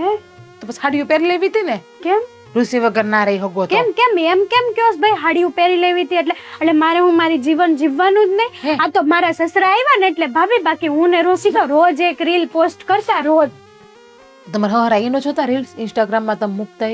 હે તો પછી હાડિયું પહેરી લેવી હતી ને. કેમ ઋષિ વગર ના રહી હગો તો. કેમ કેમ એમ કેમ કયો છો ભાઈ? હાડીયું પહેરી લેવી હતી એટલે મારે હું મારી જીવન જીવવાનું જ નહીં. આ તો મારા સસરા આવ્યા ને એટલે ભાભી, બાકી હું ને ઋષિ તો રોજ એક રીલ પોસ્ટ કરતા રોજ. તમારે હરા એનો જોતા રીલ્સ ઇન્સ્ટાગ્રામમાં તમે મૂકતા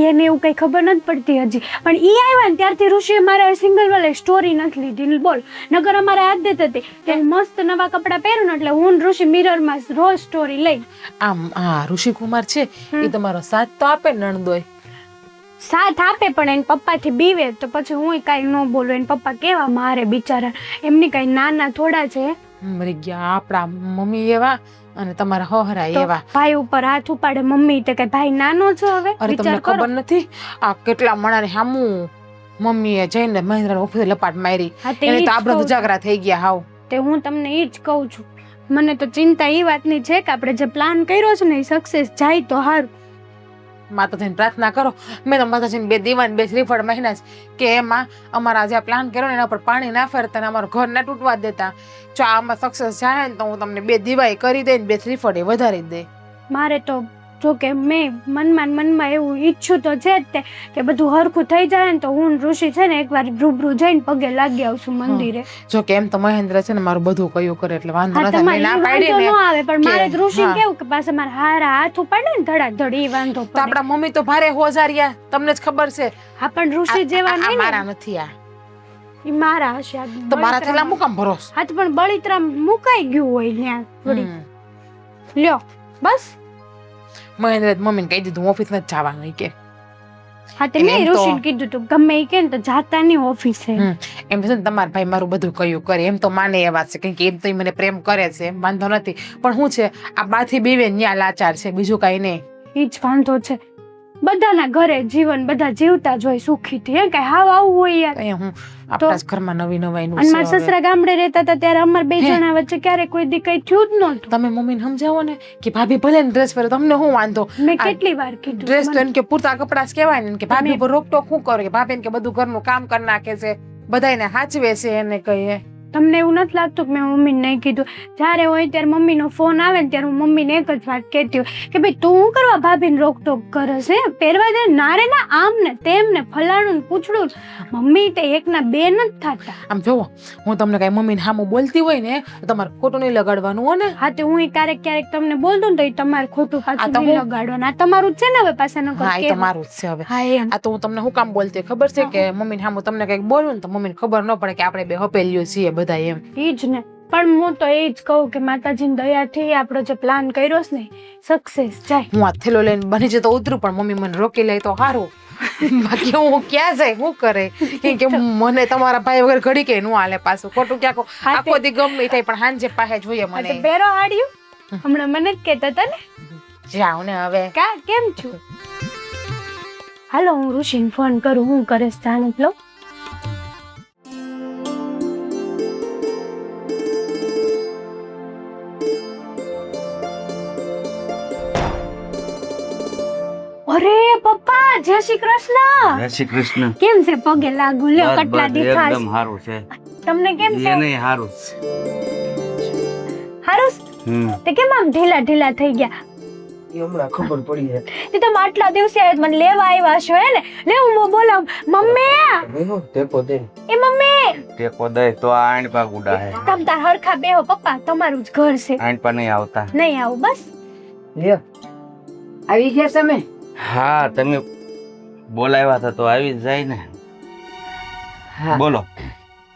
એને એવું કઈ ખબર નથી પડતી હજી, પણ ઈ આવ્યા ને ત્યારથી ઋષિએ મારા સિંગલ વાળે સ્ટોરી નથી લીધી. બોલ નગર અમારે આદત હતી કે મસ્ત નવા કપડા પહેરું ને એટલે હું ને ઋષિ મિરરમાં રોજ સ્ટોરી લઈ. આમ હા ઋષિકુમાર છે એ તમારો સાથ તો આપે નણદોય. સાથ આપે પણ એને પપ્પાથી બીવે તો પછી હું કાંઈ ન બોલું. એને પપ્પા કેવા મારે બિચારા, એમની કાંઈ નાના થોડા છે. મરી ગયા આપણા મમ્મી એવા અને તમારા હોહરા તો એવા. ભાઈ ઉપર હાથ ઉપાડે મમ્મી તો કઈ ભાઈ નાનો છે હવે? અરે તમને ખબર નથી આ કેટલા મણાને હામું મમ્મીએ જઈને મહેન્દ્ર ઓફિસે લપાટ મારી, એને તો આબરૂ ઉજાગરા થઈ ગયા હાવ. તે હું તમને એ જ કહું છું. મને તો ચિંતા એ વાતની છે કે આપણે જે પ્લાન કર્યો છે ને એ સક્સેસ જાય તો સારું. માતાજીને પ્રાર્થના કરો. મેં તો માતાજીને 2 દીવાન 2 શ્રીફળ મહિના કે એમાં અમારા જે પ્લાન કર્યો ને એના પર પાણી ના ફેરતા ને અમારું ઘર ના તૂટવા દેતા. જો આમાં સક્સેસ જાય ને તો હું તમને 2 દીવાય કરી દઈ ને 2 શ્રીફળ એ વધારી દે. મારે તો જો કે મેં મનમાં એવું ઈચ્છું તો છે જ તે કે બધું હરખું થઈ જાય ને તો હું ને ઋષિ છે ને એકવાર રૂબરૂ જઈને પગે લાગી આવશું મંદિરે. જો કે એમ તો મહેન્દ્ર છે ને મારું બધું કયું કરે એટલે વાંધો હા ન થાય. મેં તમારે ના ઈ પાડી વાંધો ને ન આવે પણ મારે કે ઋષિ હા. કેવું કે પાસે મારા હારા હાથ ઉપાડે ને ધડાધડ ઈ વાંધો તો પડે. આપણા મમ્મી તો ભારે હોજારિયા તમને જ ખબર છે. હા પણ ઋષિ જેવા આ નહીં મારા ને નથી આ ઈ મારા હશે આ તો મારા થેલા બળતરામાં. મુકામ ભરોસ. હા તો પણ બળિત્રા મુકાઈ ગયું હોય ત્યાં થોડી. લ્યો બસ. મહેન્દ્ર મમ્મીને કહી દીધું ઓફિસ નથી જવાનું ઈ કે. હા તે એટલે મેં એમ તો- ઋષિને કીધું તું ગમે ઈ કે ને તો જાતા નહીં ઓફિસે. એમ છે ને તમારા ભાઈ મારું બધું કયું કરે એમ તો માને એ વાત છે કેમ કે એમ તો ઈ મને પ્રેમ કરે છે એમ વાંધો નથી પણ શું છે આ બાથી બીવે ન્યા લાચાર છે બીજું કઈ નહીં. ઈ જ વાંધો છે. બધાના ઘરે જીવન બધા જીવતા જ હોય સુખીથી હે કઈ હાવ આવું હોય યાર. અહીંયા હું આપણા જ ઘરમાં નવી નવાઈનું અને છે મારા હવે. સસરા ગામડે રહેતા હતા ત્યારે અમાર બે હે? જણા વચ્ચે ક્યારે કોઈ દી કઈ થયું જ નહોતું. તમે મમ્મીને સમજાવો ને કે ભાભી ભલે ને ડ્રેસ પહેરે તમને શું વાંધો. મેં આ કેટલી વાર કીધું ડ્રેસ તો મને. એને કે પૂરતા કપડા જ કહેવાય ને કે ભાભી તમે- પર રોકટોક શું કરે કે ભાભી કે બધું ઘરનું કામ કરી નાખે છે બધાયને હાચવે છે એને કહીએ. તમને એવું નથી લાગતું કે મેં મમ્મીને નહીં કીધું જ્યારે હોય ત્યારે મમ્મીનો ફોન આવે ને ત્યારે હું મમ્મીને એક જ વાત કહેતી હોય કે ભાઈ તું શું કરવા ભાભીને રોકટોક કરે છે પહેરવા દે ના રે ના આમ ને તેમ ને ફલાણું ને પૂછડું ને. મમ્મી તે એકના બે નથી થતા. આમ જોવો હું તમને કઈ મમ્મીને સામું બોલતી હોય ને તો તમારે ખોટું નહીં લગાડવાનું હો ને. હા તે હું ક્યારેક તમને બોલ દઉં ને તો એ તમારે ખોટું આ પાછું તો નહીં હું- લગાડવાનું. આ તમારું જ છે ને હવે પાછા હા એ તો મારું જ છે હવે. હા એમ આ તો હું તમને શું કામ બોલતી હોય ખબર છે કે મમ્મીને સામું તમને કઈક બોલું ને તો મમ્મીને ખબર ન પડે કે આપણે બે હપેલીઓ છીએ બધા એમ. ઈ જ ને પણ હું તો એ જ કહું કે માતાજીની દયાથી આપણો જે પ્લાન કર્યો છે ને સક્સેસ જાય. હું આ થેલો લઈને બની જતો ઉતરું પણ મમ્મી મને રોકી લે તો સારું બાકી હું ક્યાં જાય શું કરે કેમ કે મને તમારા ભાઈ વગર ઘડી કે નું હાલે પાછું ખોટું ક્યાંક હા, આખો દી ગમે થાય પણ હાંજે પાસે જોઈએ આ તો મને. બેરો હાડ્યું હમણાં મને જ કહેતા હતા ને જાઉં ને હવે. કેમ છું હાલો હું ઋષિને ફોન કરું હું કરે જાણ લો. અરે પપ્પા જય શ્રી કૃષ્ણ. જય શ્રી કૃષ્ણ. કેમ છે પગે લાગુ લ્યો બસ, કટલા બસ, દેખાશ એકદમ સારું છે. તમને કેમ છે એને સારું. હારું તે કેમ આમ ઢીલા ઢીલા થઈ ગયા એ હમણાં ખબર પડી છે. તે તમે આટલા દિવસે મને લેવા આવ્યા છો હે ને લે હું બોલાવ મમ્મી ટેકો દે. એ મમ્મી ટેકો દે તો આ આણપા ગુડા હે. તમ તાર હરખા બેહો પપ્પા તમારું જ ઘર છે આણપા નહીં આવતા. નહીં આવું બસ લ્યો આવી ગયા તમે. હા તમે બોલાવ્યા હતા તો આવી જ જાય ને. હા બોલો.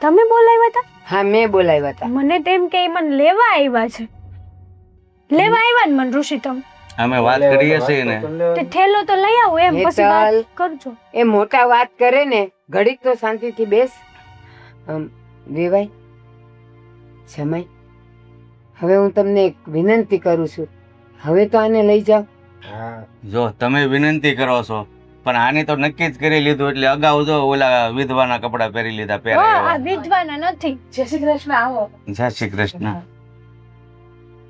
તમે બોલાવ્યા હતા હા મેં બોલાવ્યા હતા. મને તેમ કે ઈ મને લેવા આવ્યા છે લેવા આવ્યા ને મને ઋષિ તમે અમે વાત કરીએ છીએ ને. તે થેલો તો લઈ આવો એમ પછી વાત હેતલ. કરજો. એ મોટા વાત કરે ને ઘડીક તો શાંતિથી બેસ. વેવાઈ સમય હવે હું તમને એક વિનંતી કરું છું હવે તો આને લઈ જાઓ. જો તમે વિનંતી કરો છો પણ આની તો નક્કી જ કરી લીધું એટલે અગાઉ જો ઓલા વિધવાના કપડા પહેરી લીધા આ પહેરાવ્યા. વિધવાના નથી જય શ્રી કૃષ્ણ આવો. જય શ્રી કૃષ્ણ.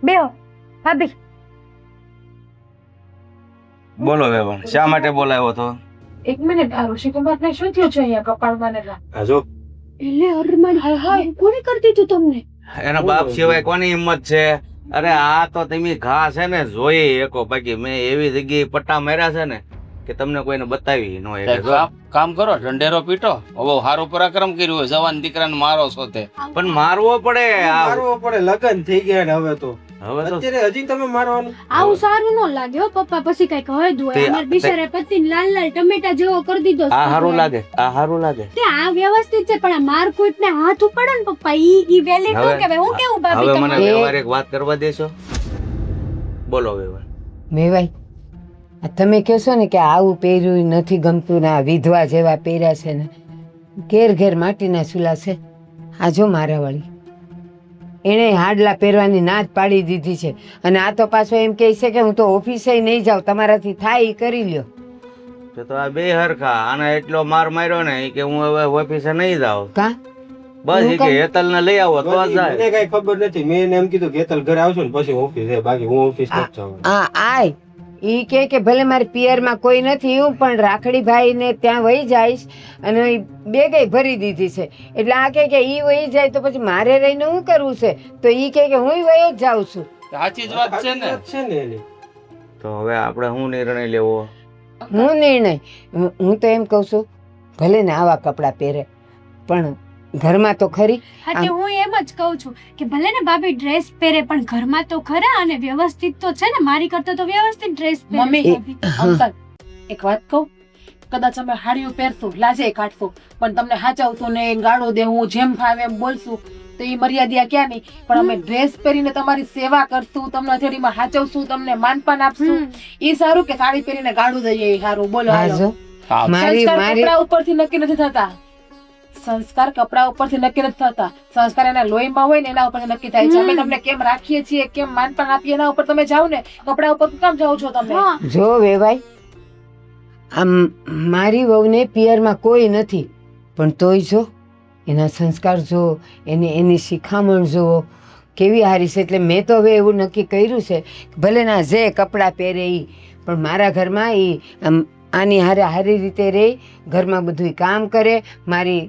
બેહો ભાભી બોલો વેવાણ શા માટે બોલાવ્યો તો? એક મિનિટ આ ઋષિકુમાર ને શું થયું છે અહીંયા કપાળમાં ને આ જો એટલે અરમાન હાય કોને કરી દીધું તમને એના બાપ સિવાય કોની હિંમત છે? અરે આ તો તમે ઘા છે ને જોઈ એકો બાકી મેં એવી જગ્યાએ પટ્ટા માર્યા છે ને કે તમને કોઈને બતાવી ન શકે. જો. કામ કરો ઢંઢેરો પીટો હવે સારું પરાક્રમ કર્યું હોય જવાન દીકરાને મારો છો તે પણ મારવો પડે આ. મારવો પડે લગન થઈ ગયા ને હવે તો હવે તો અત્યારે હજી તમે મારવાનું. આવું સારું ન લાગે હો પપ્પા પછી કઈક હોય તે- દુઆ અમાર બિચારે પતિને લાલ લાલ ટમેટા જેવો કરી દીધો આ સારું લાગે. આ સારું લાગે. તે આ વ્યવસ્થિત છે પણ આ મારકુટ ને હાથ ઉપાડે ને પપ્પા ઈ વેલી નો હવે- કે હું કેવું ભાભી હવે મને તમારે વ્યવહાર એક વાત કરવા દેશો? બોલો વ્યવહાર. વેવાઈ આ તમે કહો છો ને કે આવું પહેર્યું નથી ગમતું ને આ વિધવા જેવા પહેર્યા છે ને ઘેર ઘેર માટીના ચૂલા છે. આ જો મારા વાળી એણે હાડલા પહેરવાની ના જ પાડી દીધી છે અને આ તો પાછો એમ કહે છે કે હું તો ઓફિસે નહીં જાઉં તમારાથી થાય એ કરી લ્યો. તો આ બે હરખા આને એટલો માર માર્યો ને ઈ કે હું હવે ઓફિસે નહીં જાઉં. કા બસ ઈ કે હેતલ ને લઈ આવો તો જ જાય. મને કઈ ખબર નથી મેં એને એમ કીધું કે હેતલ ઘરે આવશો ને પછી ઓફિસ છે બાકી હું ઓફિસ નથી જવાનું. આય ઈ કે ભલે મારી પિયરમાં કોઈ નથી હું પણ રાખડીભાઈ ને ત્યાં વહી જઈશ અને ઈ બેગય ભરી દીધી છે એટલે આ કે ઈ વહી જાય તો પછી મારે રહીને શું કરવું છે તો ઈ કે હું વહી જ જાઉં છું. સાચી જ વાત છે ને છે ને એની. તો હવે આપણે શું નિર્ણય લેવો? હું નિર્ણય હું તો એમ કહું છું ભલે ને આવા કપડાં પહેરે પણ ઘરમાં તો ખરી. હા તે હું એમ જ કહું છું કે ભલે ને ભાભી ડ્રેસ પહેરે પણ ઘરમાં તો ખરા અને વ્યવસ્થિત તો છે ને, મારી કરતા તો વ્યવસ્થિત ડ્રેસ પહેરે મમ્મી, ભાભી. અંકલ એક વાત કહું, કદાચ અમે હાડીઓ પહેરશું, લાજે કાઢશું, પણ તમને હાચવશું ને ગાળો દેવું, જેમ ફાવે એમ બોલશું તો એ મર્યાદા ક્યાં નહીં. પણ અમે ડ્રેસ પહેરીને તમારી સેવા કરશું, તમને અથેળીમાં હાચવશું, તમને માનપાન આપશું, એ સારું કે સાડી પહેરીને ગાળું દઈએ એ સારું? બોલો હા હાલો. જો મારી સંસ્કાર મારી કપડા ઉપરથી નક્કી નથી થતા. સંસ્કાર કપડા ઉપરથી નક્કી નથી થતા. સંસ્કાર એના લોહીમાં હોય ને એના ઉપરથી નક્કી થાય છે. અમે તમને કેમ રાખીએ છીએ, કેમ માનપાન આપીએ એના ઉપર તમે જાઓ ને. કપડા ઉપર કેમ જાઓ છો તમે? હા જો વેવાઈ આમ મારી વહુને પિયરમાં કોઈ નથી પણ તોય જો એના સંસ્કાર જો એની શિખામણ જો કેવી હારી છે. એટલે મેં તો હવે એવું નક્કી કર્યું છે કે ભલે ના જે કપડાં પહેરે એ પણ મારા ઘરમાં એ આમ આની હારે હારી રીતે રહે, ઘરમાં બધું કામ કરે, મારી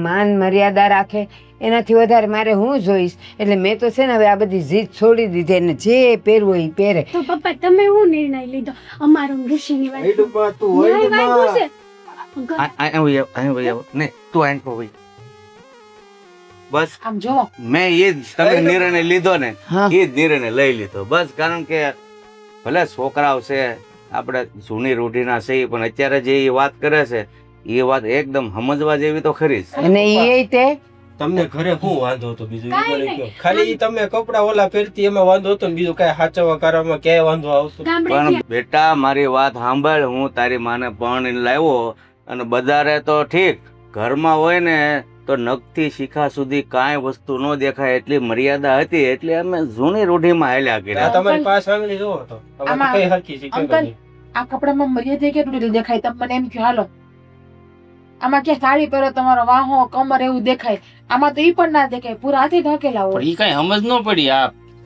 માન મર્યાદા રાખે. એનાથી વધારે મારે હું જોઈશ. એટલે મેં તો છે ને હવે આ બધી જીદ છોડી દીધી અને જે પહેરવું એ પહેરે. તો પપ્પા તમે શું નિર્ણય લીધો? અમારો ઋષિની વાત વૈડુમાં તું ન્યાય વાગ્યું વૈડુમાં. છે. અહીં ને તું આઈન પર વઈ. બસ આમ જોવો, મેં એ જ તમે નિર્ણય લીધો ને, હા. એ જ નિર્ણય લઈ લીધો બસ. કારણ કે ભલે છોકરાઓ છે, આપણે જૂની રૂઢીના છે, પણ અત્યારે જે એ વાત કરે છે એ વાત એકદમ સમજવા જેવી તો ખરી જ. અને એ તે તમને ઘરે શું વાંધો હતો બીજું? ઈ કાંઈ મને નહીં. કહો. ખાલી ઈ તમે કપડા ઓલા પહેરતી એમાં વાંધો હતો ને બીજું કઈ હાચવવા કરવામાં ક્યાંય વાંધો આવતો? ગામડે પણ બેટા મારી વાત સાંભળ, હું તારી માને પરણીને લાવ્યો અને બધારે તો ઠીક, ઘરમાં હોય ને તો નખથી શિખા સુધી કાંઈ વસ્તુ ન દેખાય એટલી મર્યાદા હતી. એટલે અમે જૂની રૂઢીમાં હાલ્યા આ કર્યા. તમારી પાસે આંગળી જોવો તો આમાં આમાં કઈ હરખી શીખે અંકલ, આ કપડામાં મર્યાદા કેટલી દેખાય? તમે મને એમ કહો હાલો, આમાં ક્યાં સાડી પહેરો, તમારો વાહો કમર એવું દેખાય? આમાં તો ઈ પણ ના દેખાય, પૂરા હાથે ઢકેલા પણ હોય. ઈ કઈ સમજ ન પડી.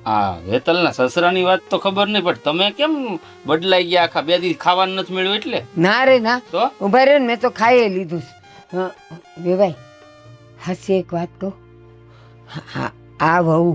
આ વેતલના સસરાની વાત તો ખબર નહીં, પણ તમે કેમ બદલાઈ ગયા? આખા 2 દિવસ ખાવાનું નથી મળ્યું એટલે? ના રે ના તો ઉભા રહ્યો ને, મેં તો ખાઈ લીધું છે. વેવાઈ હાસી એક વાત કહું, આ વહુ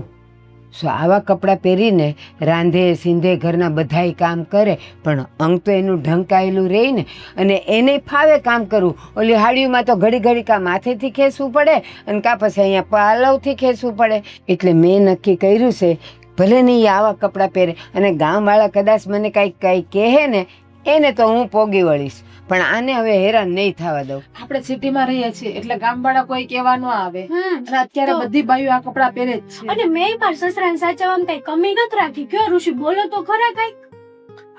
સો આવા કપડાં પહેરીને રાંધે સીંધે ઘરના બધાય કામ કરે પણ અંગ તો એનું ઢંકાયેલું રહે ને, અને એને ફાવે કામ કરવું. ઓલી હાડીઓમાં તો ઘડી ઘડી કાં માથેથી ખેંચવું પડે અને કાં પછી અહીંયા પાલવથી ખેંચવું પડે. એટલે મેં નક્કી કર્યું છે ભલે નહીં આવા કપડાં પહેરે અને ગામવાળા કદાચ મને કાંઈ કહે ને એને તો હું પોગી વળીશ, પણ આને હવે હેરાન નહીં થવા દઉં. આપણે સિટીમાં રહીએ છીએ એટલે ગામવાળા કોઈ કહેવા ન આવે. હમ. અને અત્યારે તો- બધી બાઈઓ આ કપડાં પહેરે જ છે. અને મેં મારા સસરાને સાચવવામાં કઈ કમી નથી રાખી. કયો ઋષિ બોલો તો ખરા કઈ.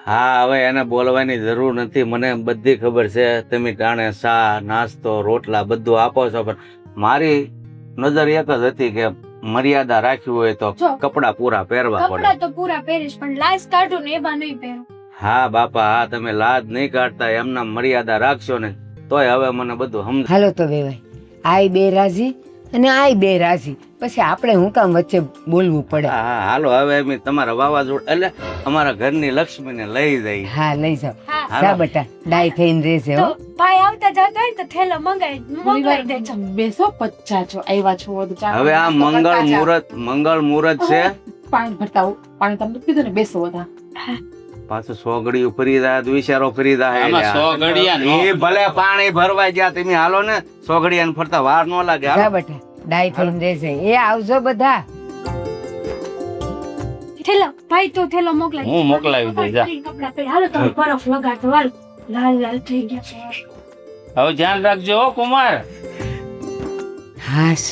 હા, હવે એને બોલવાની જરૂર નથી, મને બધી ખબર છે. તમે ટાણે ચા નાસ્તો રોટલા બધું આપો છો, પણ મારી નજર એક જ હતી કે મર્યાદા રાખવી હોય તો જો. કપડા પૂરા પહેરવા પડે. કપડા તો પૂરા પહેરીશ પણ લાશ કાઢું ને એવા નહીં પહેરું. હા બાપા, હા તમે લાજ નહીં કાઢતા, એમના મર્યાદા રાખશો ને તોય હવે મને બધું સમજ. હાલો તો વેવાય, આય બે રાજી અને આય બે રાજી, પછી આપણે હું કામ વચ્ચે બોલવું પડે. હા હા, હાલો હવે અમે તમારા વાવાઝોડ એટલે અમારા ઘરની લક્ષ્મીને લઈ જઈ. હા લઈ જાઓ. હા જા બેટા ડાય થઈને રહેશે હો. તો ભાઈ આવતા જતા હોય તો થેલો થોડી મંગાવી વાર દેજો. બેસો, પચ્ચા છો, આવ્યા છો તો ચા હવે આ નાસ્તો કરતા જાઓ. મંગળ મુહૂર્ત છે. પાણી ભરતા આવો. પાણી તમને પીધું ને, બેસો બધા. પાછું સોગડી ફરી જાય વિચારો ફરી જાય. આમાં સોગડિયા નો. એ ભલે પાણી ભરવા ગયા તમે હાલો ને, સોગડિયાને ફરતા વાર ન લાગે. જા હાલો. બેટા ડાય થઈને રહેશે. એ આવજો બધા. થેલો ભાઈ તો થેલો મોકલાવી હું મોકલાવી દઈશ, જા. કપડા પહેરી હાલો તમે બરફ લગાડો હાલ. લાલ લાલ થઈ ગયા છે. હવે ધ્યાન રાખજો હો કુમાર. હાશ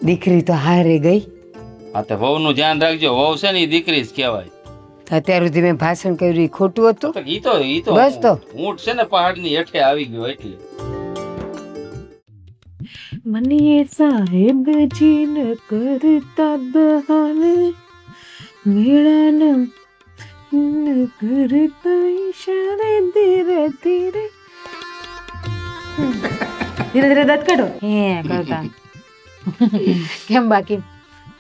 દીકરી તો હારે ગઈ. હા તો વહુનું ધ્યાન રાખજો. વહુ છે ને એ દીકરી જ કહેવાય. અત્યાર સુધી મેં ભાષણ કર્યું એ ખોટું હતું? તો ઈ તો બસ તો. ઊંટ છે ને પહાડની હેઠે આવી ગયો એટલે. મને સાહેબ જીન કરતા બહાને મેળાના કરતા ઈશારે ધીરે ધીરે ધીરે ધીરે દાંત કાઢો હે કરતા. કેમ બાકી?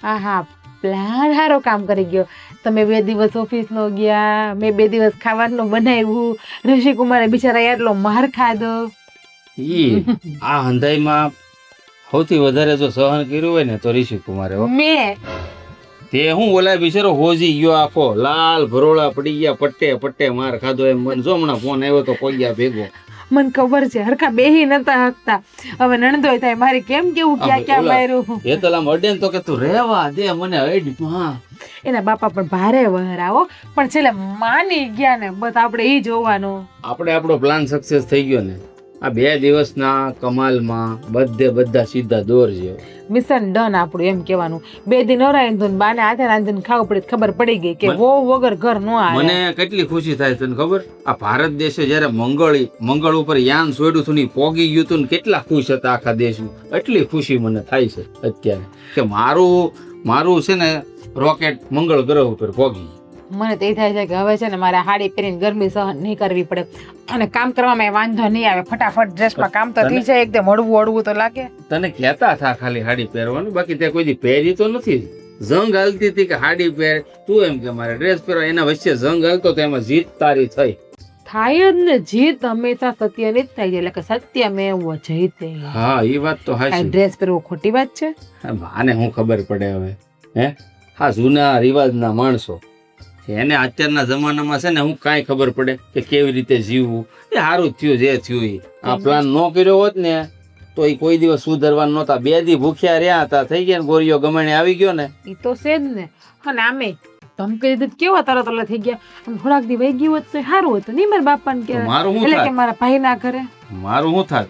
હા, પ્લાન સારો કામ કરી ગયો. તમે 2 દિવસ ઓફિસ નો ગયા, મેં 2 દિવસ ખાવાનું બનાવ્યું, ઋષિકુમારે બિચારા એટલો માર ખાધો. ઈ આ હંધાઈમાં સૌથી વધારે જો સહન કર્યું હોય ને તો ઋષિ કુમારે હો. મેં તે હું ઓલા બિચારો હોજી ગયો આખો લાલ ભરોળા પડી ગયા, પટ્ટે પટ્ટે માર ખાધો એમ. મને જો હમણાં ફોન આવ્યો તો પગ્યા ભેગો. મને ખબર છે હરખા બેહી નતા હકતા. હવે નણંદોય થાય મારે કેમ કેવું ક્યાં ક્યાં માર્યું. એ તો અડે ને તો કે તું રહેવા દે મને અડ. હા એના બાપા પણ ભારે વહરાવો પણ છેલ્લે માની ગયા ને બસ આપણે ઈ જોવાનું. આપણે આપણો પ્લાન સક્સેસ થઈ ગયો ને. આ 2 દિવસના કમાલમાં બધા સીધા દોર છે. મિશન ડન આપણું એમ કહેવાનું. 2 દિન ઓરાય તો બાને હાથે રાંધીને ખાવું પડે ખબર પડી ગઈ કે વો વગર ઘર નો આવે. મને કેટલી ખુશી થાય તને ખબર? આ ભારત દેશે જયારે મંગળ ઉપર યાન છોડ્યું હતું ને પોગી ગયું હતું ને કેટલા ખુશ હતા આખા દેશમાં. એટલી ખુશી મને થાય છે અત્યારે કે મારું છે ને રોકેટ મંગળ ગ્રહ ઉપર પોગી. મને તો એ થાય છે કે હવે છે ને મારે હાડી પહેરીને ગરમી સહન નહીં કરવી પડે અને કામ કરવામાં વાંધો નહીં આવે. ફટાફટ ડ્રેસમાં કામ તો થઈ જાય. એકદમ હળવું તો લાગે. તને કહેતા હતા ખાલી હાડી પહેરવાનું, બાકી તે કોઈ દી પહેરી તો નથી. જંગ હાલતી હતી કે હાડી પહેર, તું એમ કે મારે ડ્રેસ પહેરવા. એના વચ્ચે જંગ હાલતો તો એમાં જીત તારી થઈ. થાય જ ને, જીત હંમેશા સત્યની જ થાય છે. એટલે કે સત્ય મેં જઈતે. હા એ વાત તો હાચી. ડ્રેસ પહેરવો ખોટી વાત છે? આને હું ખબર પડે હવે? હે હા જૂના રિવાજના માણસો એને અત્યારના જમાનામાં છે ને હું કાંઈ ખબર પડે કે કેવી રીતે જીવવું. એ સારું થયું જે થયું એ. આ પ્લાન ન કર્યો હોત ને તો એ કોઈ દિવસ સુધરવા નહોતા. 2 દી ભૂખ્યા રહ્યા હતા, થઈ ગયા ને ગોરીઓ ગમણે આવી ગયો ને. એ તો છે જ ને. અને આમે ધમકી દીધી કેવા તરત થઈ ગયા. આમ થોડાક દી વહી ગયું હોત તો સારું હતું નહીં મારા બાપાને કે મારું શું એટલે કે થાય? મારા ભાઈ ના કરે મારું શું થાત?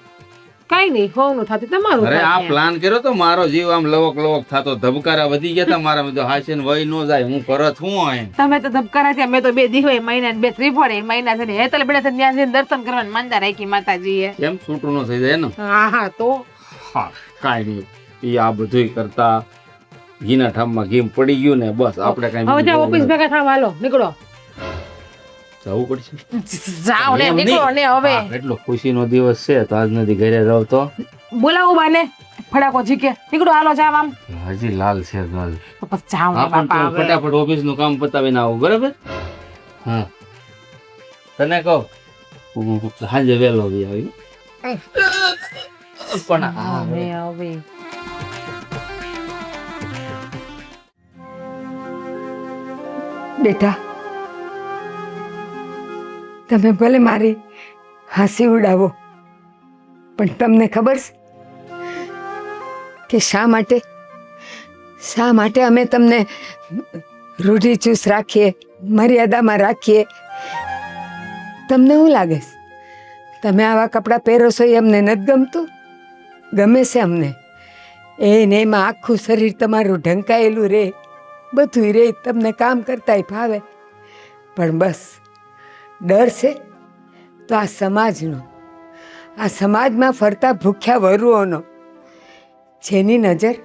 કઈ નહીં હોવાનું થતું તમારું અરે આ થાય. પ્લાન કર્યો તો મારો જીવ આમ લવક થતો, ધબકારા વધી ગયા હતા મારા. બધું હાશે ને વહી ન જાય. હું કરત હું આય. તમે તો ધબકારા થયા. મેં તો 2 દી હોય મહિના 2 ત્રિફળે મહિના છે હેતલ બેડા છે ત્યાં જઈને દર્શન કરવાની માંદા રાખી માતાજીએ. કેમ છૂટું ન થઈ જાય ને? હા તો હા કાંઈ નહીં. એ આ બધું કરતા ઘીના ઠામમાં ઘી પડી ગયું ને બસ આપણે કઈ હવે જાઓ ઓફિસ ભેગા થવા. હાલો નીકળો. જવું પડશે. જાઓ ને નીકળો ને હવે. એટલો ખુશીનો દિવસ છે તો આજ નથી ઘરે રહો તો બોલાવો બાને ફટાકો જીકે. નીકળો હાલો જાવ આમ. હજી લાલ છે લાલ. તો પછી જાઓ ને હા પણ બાપા તું હવે. ફટાફટ ઓફિસ નું કામ પતાવીને આવું બરાબર? હા તને કહું હું સાંજે વહેલો આવી. પણ હવે હવે બેટા, તમે ભલે મારી હાંસી ઉડાવો પણ તમને ખબર છે કે શા માટે અમે તમને રૂઢિચુસ્ત રાખીએ, મર્યાદામાં રાખીએ? તમને શું લાગે છે તમે આવા કપડાં પહેરો છો એ અમને નથી ગમતું? ગમે છે અમને. એને એમાં આખું શરીર તમારું ઢંકાયેલું રહે, બધું રે, તમને કામ કરતાંય ફાવે. પણ બસ ડર છે તો આ સમાજનો, આ સમાજમાં ફરતા ભૂખ્યા વરુઓનો, જેની નજર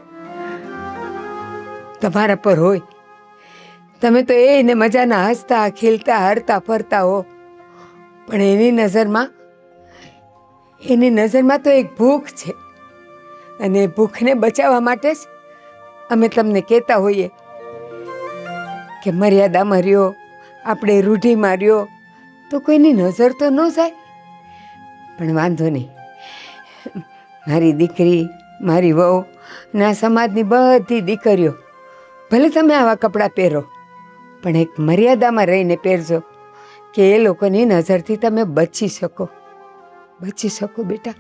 તમારા પર હોય. તમે તો એને મજાના હસતા ખીલતા હરતા ફરતા હો, પણ એની નજરમાં તો એક ભૂખ છે. અને એ ભૂખને બચાવવા માટે જ અમે તમને કહેતા હોઈએ કે મર્યાદામાં રહ્યો, આપણે રૂઢિમાં રહ્યો તો કોઈની નજર તો ન જાય. પણ વાંધો નહીં, મારી દીકરી, મારી વહુ ને આ સમાજની બધી દીકરીઓ, ભલે તમે આવા કપડાં પહેરો પણ એક મર્યાદામાં રહીને પહેરજો કે એ લોકોની નજરથી તમે બચી શકો બેટા.